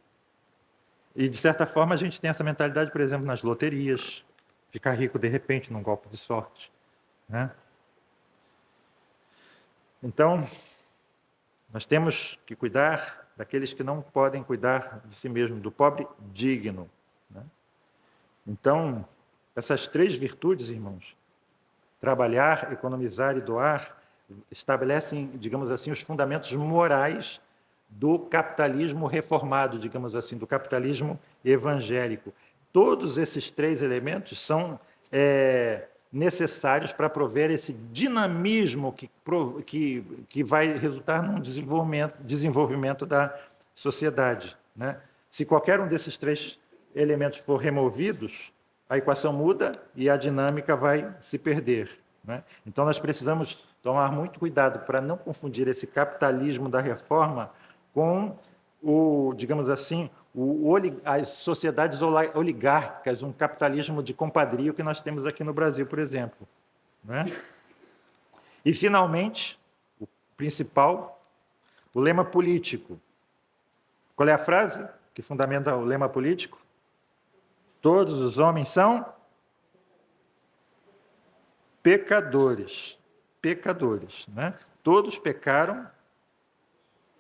E, de certa forma, a gente tem essa mentalidade, por exemplo, nas loterias, ficar rico de repente num golpe de sorte, né? Então, nós temos que cuidar daqueles que não podem cuidar de si mesmo, do pobre digno, né? Então, essas três virtudes, irmãos, trabalhar, economizar e doar, estabelecem, digamos assim, os fundamentos morais do capitalismo reformado, digamos assim, do capitalismo evangélico. Todos esses três elementos são necessários para prover esse dinamismo que vai resultar num desenvolvimento da sociedade, né? Se qualquer um desses três elementos for removidos, a equação muda e a dinâmica vai se perder, né? Então, nós precisamos tomar muito cuidado para não confundir esse capitalismo da reforma com digamos assim, as sociedades oligárquicas, um capitalismo de compadrio que nós temos aqui no Brasil, por exemplo, né? E, finalmente, o principal, o lema político. Qual é a frase que fundamenta o lema político? Todos os homens são pecadores. Pecadores, né? Todos pecaram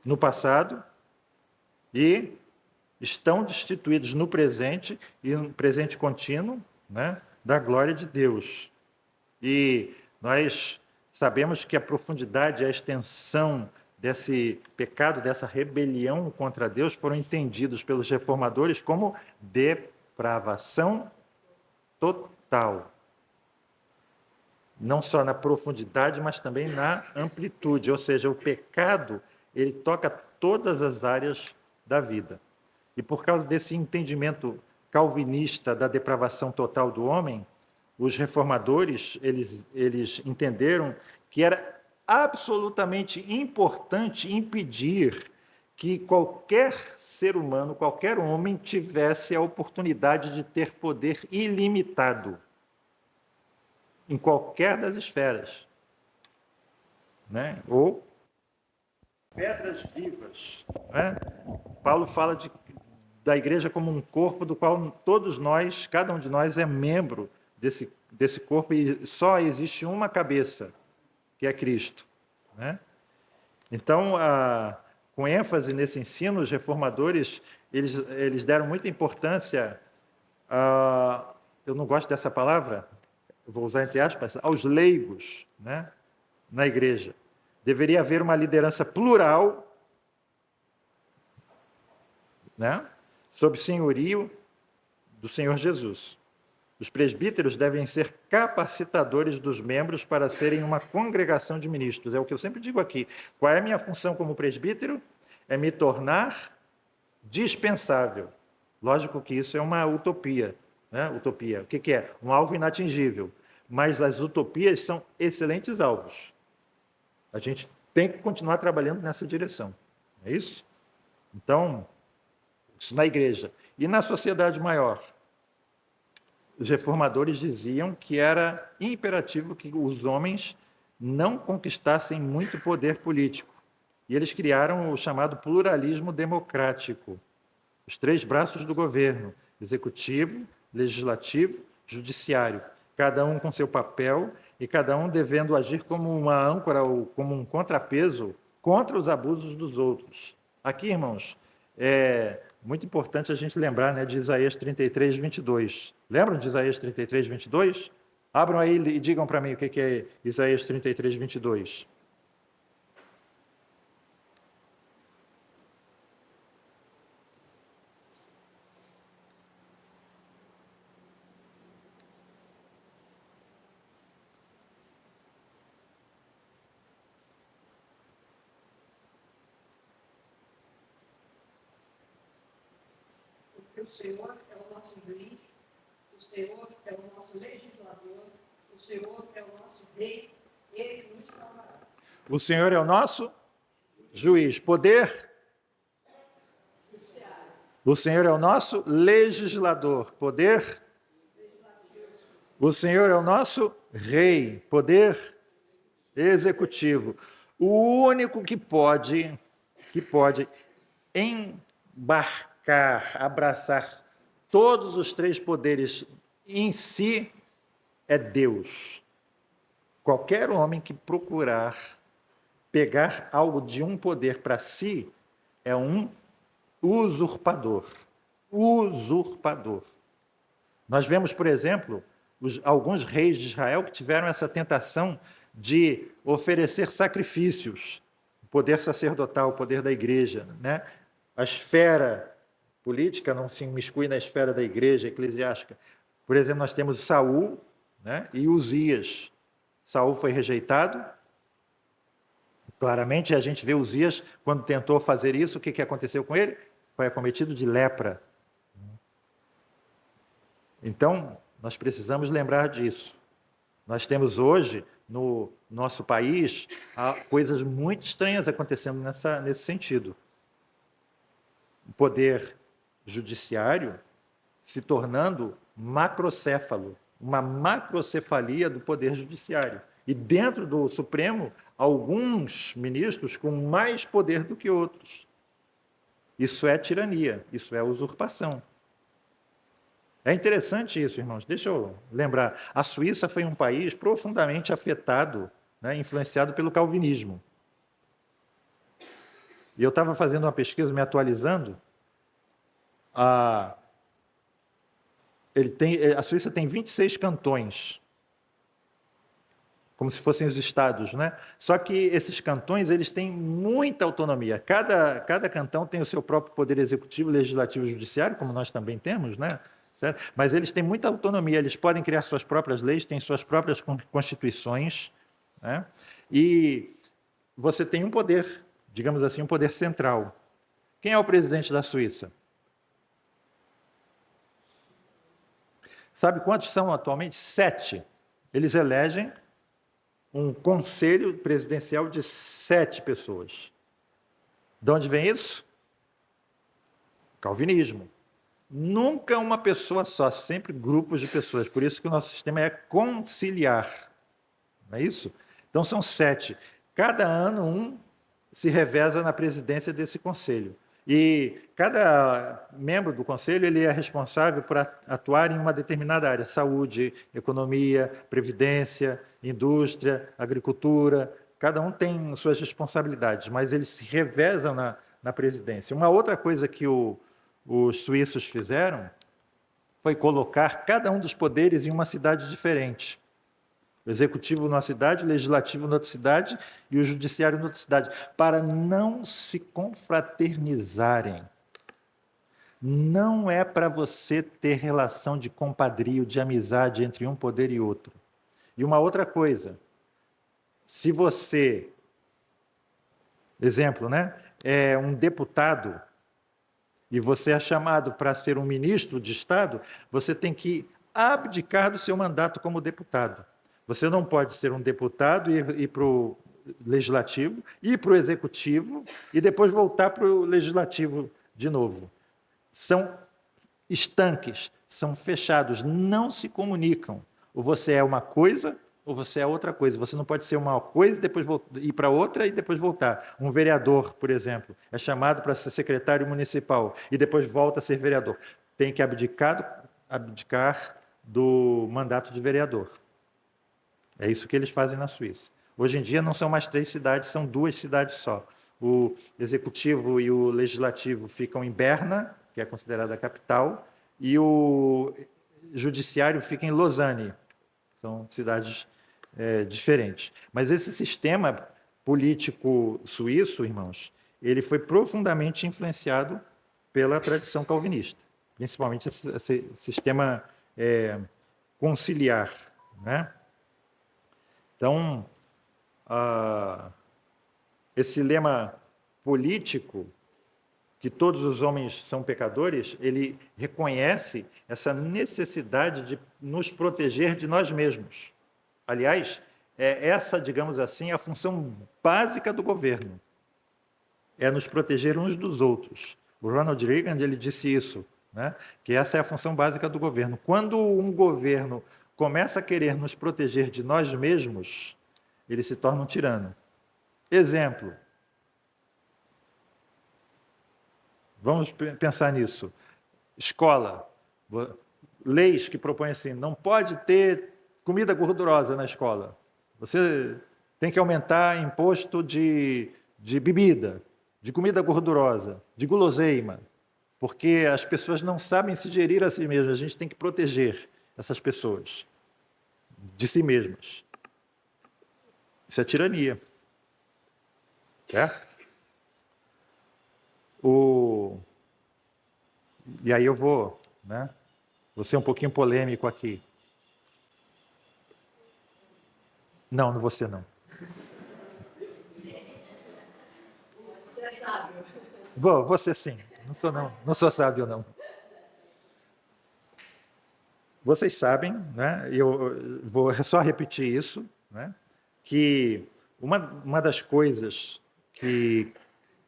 no passado e estão destituídos no presente, e no presente contínuo, né, da glória de Deus. E nós sabemos que a profundidade e a extensão desse pecado, dessa rebelião contra Deus, foram entendidos pelos reformadores como depravação total. Não só na profundidade, mas também na amplitude, ou seja, o pecado, ele toca todas as áreas da vida. E por causa desse entendimento calvinista da depravação total do homem, os reformadores, eles entenderam que era absolutamente importante impedir que qualquer ser humano, qualquer homem, tivesse a oportunidade de ter poder ilimitado em qualquer das esferas, né? Ou pedras vivas, né? Paulo fala da igreja como um corpo do qual todos nós, cada um de nós é membro desse corpo, e só existe uma cabeça, que é Cristo, né? Então, com ênfase nesse ensino, os reformadores, eles deram muita importância, eu não gosto dessa palavra, eu vou usar entre aspas, aos leigos, né, na igreja. Deveria haver uma liderança plural, né, sob senhorio do Senhor Jesus. Os presbíteros devem ser capacitadores dos membros para serem uma congregação de ministros. É o que eu sempre digo aqui. Qual é a minha função como presbítero? É me tornar dispensável. Lógico que isso é uma utopia, né? Utopia. O que é? Um alvo inatingível. Mas as utopias são excelentes alvos. A gente tem que continuar trabalhando nessa direção. É isso? Então, isso na igreja. E na sociedade maior? Os reformadores diziam que era imperativo que os homens não conquistassem muito poder político. E eles criaram o chamado pluralismo democrático. Os três braços do governo: executivo, legislativo, judiciário. Cada um com seu papel e cada um devendo agir como uma âncora ou como um contrapeso contra os abusos dos outros. Aqui, irmãos, é muito importante a gente lembrar, né, de Isaías 33, 22. Lembram de Isaías 33, 22? Abram aí e digam para mim o que é Isaías 33, 22. O Senhor é o nosso juiz, o Senhor é o nosso legislador, o Senhor é o nosso rei, ele nos salvará. O Senhor é o nosso juiz. Poder? O Senhor é o nosso legislador. Poder? O Senhor é o nosso rei. Poder? Executivo. O único que pode embarcar, abraçar todos os três poderes em si é Deus. Qualquer homem que procurar pegar algo de um poder para si é um usurpador. Usurpador. Nós vemos, por exemplo, alguns reis de Israel que tiveram essa tentação de oferecer sacrifícios, o poder sacerdotal, o poder da igreja, né? A esfera política não se imiscui na esfera da igreja eclesiástica. Por exemplo, nós temos Saul, né? E Uzias. Saul foi rejeitado. Claramente, a gente vê Uzias, quando tentou fazer isso, o que aconteceu com ele? Foi acometido de lepra. Então, nós precisamos lembrar disso. Nós temos hoje, no nosso país, coisas muito estranhas acontecendo nesse sentido. O poder judiciário se tornando macrocéfalo, uma macrocefalia do poder judiciário. E dentro do Supremo, alguns ministros com mais poder do que outros. Isso é tirania, isso é usurpação. É interessante isso, irmãos. Deixa eu lembrar. A Suíça foi um país profundamente afetado, né, influenciado pelo calvinismo. E eu estava fazendo uma pesquisa, me atualizando. A Suíça tem 26 cantões, como se fossem os estados, né? Só que esses cantões, eles têm muita autonomia. Cada cantão tem o seu próprio poder executivo, legislativo e judiciário, como nós também temos, né? Certo? Mas eles têm muita autonomia, eles podem criar suas próprias leis, têm suas próprias constituições, né? E você tem um poder, digamos assim, um poder central. Quem é o presidente da Suíça? Sabe quantos são atualmente? 7. Eles elegem um conselho presidencial de 7 pessoas. De onde vem isso? Calvinismo. Nunca uma pessoa só, sempre grupos de pessoas. Por isso que o nosso sistema é conciliar. Não é isso? Então são 7. Cada ano um se reveza na presidência desse conselho. E cada membro do conselho ele é responsável por atuar em uma determinada área: saúde, economia, previdência, indústria, agricultura. Cada um tem suas responsabilidades, mas eles se revezam na presidência. Uma outra coisa que os suíços fizeram foi colocar cada um dos poderes em uma cidade diferente. O executivo numa cidade, o legislativo noutra cidade e o judiciário noutra cidade, para não se confraternizarem. Não é para você ter relação de compadrio, de amizade entre um poder e outro. E uma outra coisa, se você, exemplo, né, é um deputado e você é chamado para ser um ministro de Estado, você tem que abdicar do seu mandato como deputado. Você não pode ser um deputado e ir para o legislativo, ir para o executivo e depois voltar para o legislativo de novo. São estanques, são fechados, não se comunicam. Ou você é uma coisa ou você é outra coisa. Você não pode ser uma coisa e depois ir para outra e depois voltar. Um vereador, por exemplo, é chamado para ser secretário municipal e depois volta a ser vereador. Tem que abdicar do mandato de vereador. É isso que eles fazem na Suíça. Hoje em dia não são mais 3 cidades, são 2 cidades só. O executivo e o legislativo ficam em Berna, que é considerada a capital, e o judiciário fica em Lausanne. São cidades diferentes. Mas esse sistema político suíço, irmãos, ele foi profundamente influenciado pela tradição calvinista, principalmente esse sistema conciliar, né? Então, esse lema político, que todos os homens são pecadores, ele reconhece essa necessidade de nos proteger de nós mesmos. Aliás, é essa, digamos assim, a função básica do governo. É nos proteger uns dos outros. O Ronald Reagan ele disse isso, né? Que essa é a função básica do governo. Quando um governo começa a querer nos proteger de nós mesmos, ele se torna um tirano. Exemplo. Vamos pensar nisso. Escola. Leis que propõem assim, não pode ter comida gordurosa na escola. Você tem que aumentar imposto de bebida, de comida gordurosa, de guloseima, porque as pessoas não sabem se gerir a si mesmas. A gente tem que proteger essas pessoas de si mesmas. Isso é tirania. Certo? E aí eu vou ser um pouquinho polêmico aqui. Não, não vou ser, não. Você é sábio. Vou ser sim. Não sou, não. Não sou sábio, não. Vocês sabem, né? Eu vou só repetir isso, né? Que uma das coisas que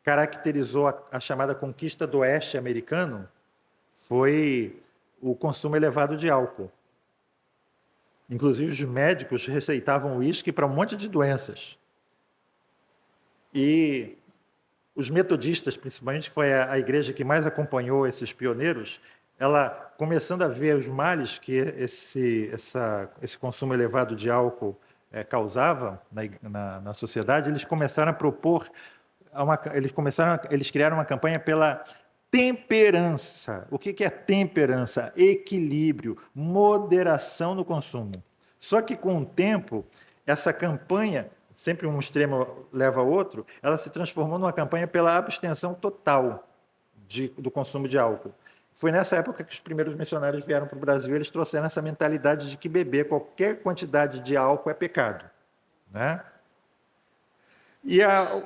caracterizou a chamada conquista do oeste americano foi o consumo elevado de álcool. Inclusive, os médicos receitavam uísque para um monte de doenças. E os metodistas, principalmente, foi a igreja que mais acompanhou esses pioneiros, ela, começando a ver os males que esse consumo elevado de álcool causava na sociedade, eles começaram a propor, eles criaram uma campanha pela temperança. O que é temperança? Equilíbrio, moderação no consumo. Só que, com o tempo, essa campanha, sempre um extremo leva ao outro, ela se transformou numa campanha pela abstenção total do consumo de álcool. Foi nessa época que os primeiros missionários vieram para o Brasil, eles trouxeram essa mentalidade de que beber qualquer quantidade de álcool é pecado, né? E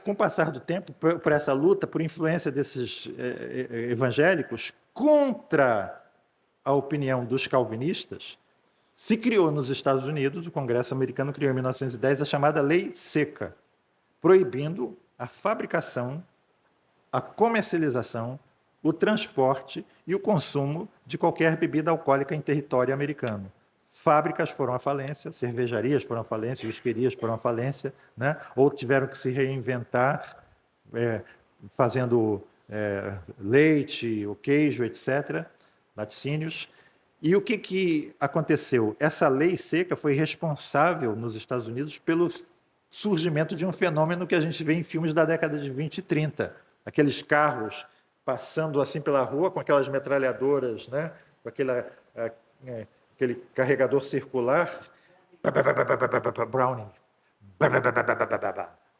com o passar do tempo, por essa luta, por influência desses evangélicos contra a opinião dos calvinistas, se criou nos Estados Unidos, o Congresso americano criou em 1910 a chamada Lei Seca, proibindo a fabricação, a comercialização, o transporte e o consumo de qualquer bebida alcoólica em território americano. Fábricas foram à falência, cervejarias foram à falência, whisquerias foram à falência, né? Ou tiveram que se reinventar, fazendo leite, o queijo, etc., laticínios. E o que aconteceu? Essa lei seca foi responsável nos Estados Unidos pelo surgimento de um fenômeno que a gente vê em filmes da década de 20 e 30. Aqueles carros passando assim pela rua com aquelas metralhadoras, né? Com aquele carregador circular. Browning.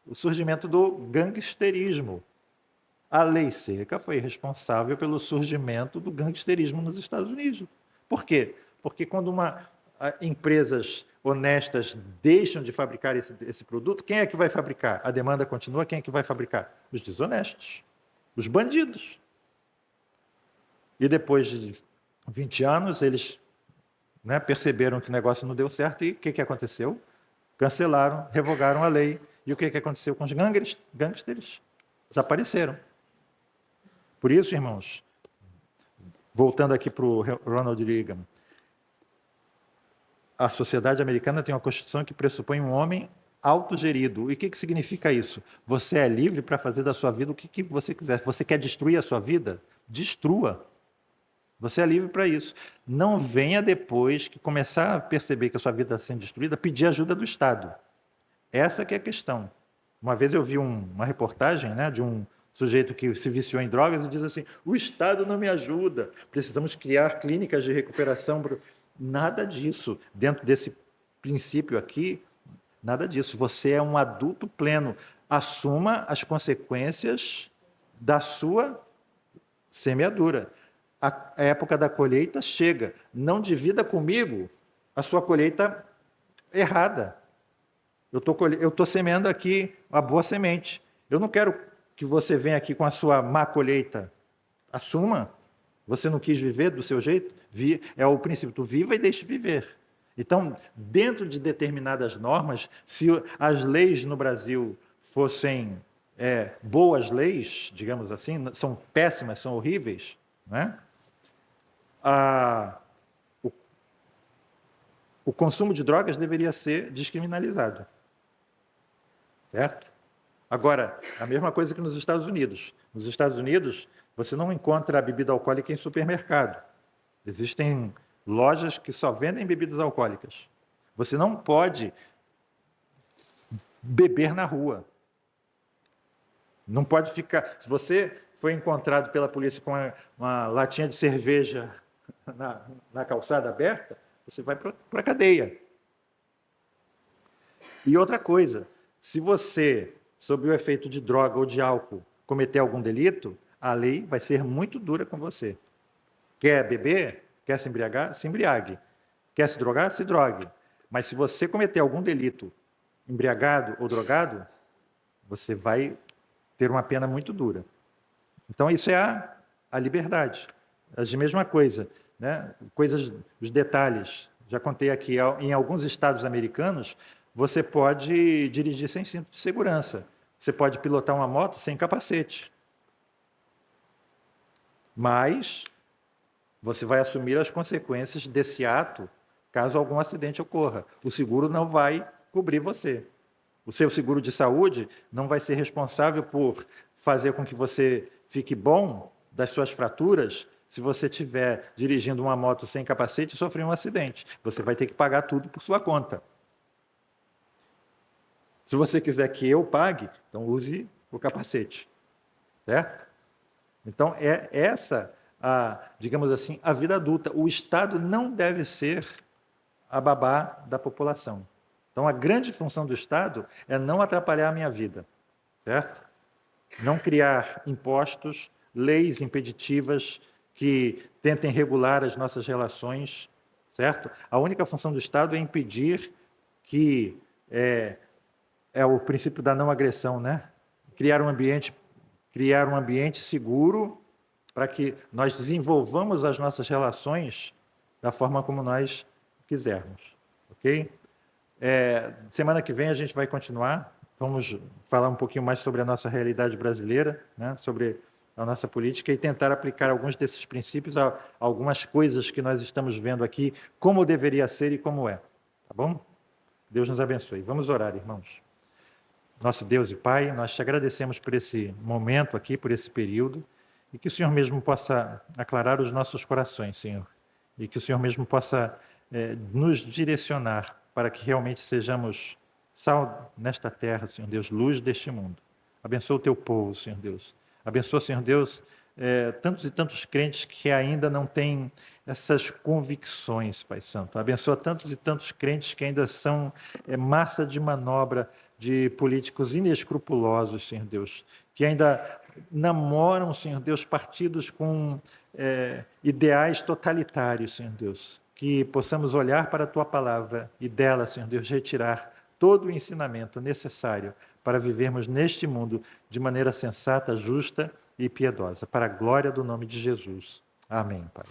O surgimento do gangsterismo. A lei seca foi responsável pelo surgimento do gangsterismo nos Estados Unidos. Por quê? Porque quando empresas honestas deixam de fabricar esse produto, quem é que vai fabricar? A demanda continua, quem é que vai fabricar? Os desonestos, os bandidos. E depois de 20 anos, eles perceberam que o negócio não deu certo e o que aconteceu? Cancelaram, revogaram a lei. E o que aconteceu com os gangsters? Desapareceram. Por isso, irmãos, voltando aqui para o Ronald Reagan, a sociedade americana tem uma Constituição que pressupõe um homem autogerido. E o que significa isso? Você é livre para fazer da sua vida o que você quiser. Se você quer destruir a sua vida, destrua. Você é livre para isso. Não venha depois que começar a perceber que a sua vida está sendo destruída, pedir ajuda do Estado. Essa que é a questão. Uma vez eu vi uma reportagem, né, de um sujeito que se viciou em drogas e diz assim, o Estado não me ajuda, precisamos criar clínicas de recuperação. Nada disso. Dentro desse princípio aqui, nada disso. Você é um adulto pleno. Assuma as consequências da sua semeadura. A época da colheita chega. Não divida comigo a sua colheita errada. Eu estou semeando aqui a boa semente. Eu não quero que você venha aqui com a sua má colheita. Assuma. Você não quis viver do seu jeito? É o princípio, tu viva e deixe viver. Então, dentro de determinadas normas, se as leis no Brasil fossem boas leis, digamos assim, são péssimas, são horríveis, né? O consumo de drogas deveria ser descriminalizado. Certo? Agora, a mesma coisa que nos Estados Unidos. Nos Estados Unidos, você não encontra a bebida alcoólica em supermercado. Existem lojas que só vendem bebidas alcoólicas. Você não pode beber na rua. Não pode ficar... Se você foi encontrado pela polícia com uma latinha de cerveja na calçada aberta, você vai para a cadeia. E outra coisa, se você, sob o efeito de droga ou de álcool, cometer algum delito, a lei vai ser muito dura com você. Quer beber? Quer se embriagar? Se embriague. Quer se drogar? Se drogue. Mas se você cometer algum delito embriagado ou drogado, você vai ter uma pena muito dura. Então, isso é a liberdade. A mesma coisa, né? Coisas, os detalhes. Já contei aqui, em alguns estados americanos, você pode dirigir sem cinto de segurança. Você pode pilotar uma moto sem capacete. Mas você vai assumir as consequências desse ato caso algum acidente ocorra. O seguro não vai cobrir você. O seu seguro de saúde não vai ser responsável por fazer com que você fique bom das suas fraturas se você estiver dirigindo uma moto sem capacete e sofrer um acidente. Você vai ter que pagar tudo por sua conta. Se você quiser que eu pague, então use o capacete. Certo? Então, é essa, digamos assim, a vida adulta. O Estado não deve ser a babá da população. Então, a grande função do Estado é não atrapalhar a minha vida, certo? Não criar impostos, leis impeditivas que tentem regular as nossas relações, certo? A única função do Estado é impedir que é o princípio da não agressão, né? Criar um ambiente seguro para que nós desenvolvamos as nossas relações da forma como nós quisermos, ok? Semana que vem a gente vai continuar, vamos falar um pouquinho mais sobre a nossa realidade brasileira, né? Sobre a nossa política e tentar aplicar alguns desses princípios a algumas coisas que nós estamos vendo aqui, como deveria ser e como é, tá bom? Deus nos abençoe. Vamos orar, irmãos. Nosso Deus e Pai, nós te agradecemos por esse momento aqui, por esse período, e que o Senhor mesmo possa aclarar os nossos corações, Senhor, e que o Senhor mesmo possa nos direcionar para que realmente sejamos sal nesta terra, Senhor Deus, luz deste mundo. Abençoa o teu povo, Senhor Deus. Abençoa, Senhor Deus, tantos e tantos crentes que ainda não têm essas convicções, Pai Santo. Abençoa tantos e tantos crentes que ainda são massa de manobra de políticos inescrupulosos, Senhor Deus, que ainda namoram, Senhor Deus, partidos com ideais totalitários, Senhor Deus. Que possamos olhar para a Tua palavra e dela, Senhor Deus, retirar todo o ensinamento necessário para vivermos neste mundo de maneira sensata, justa e piedosa, para a glória do nome de Jesus. Amém, Pai.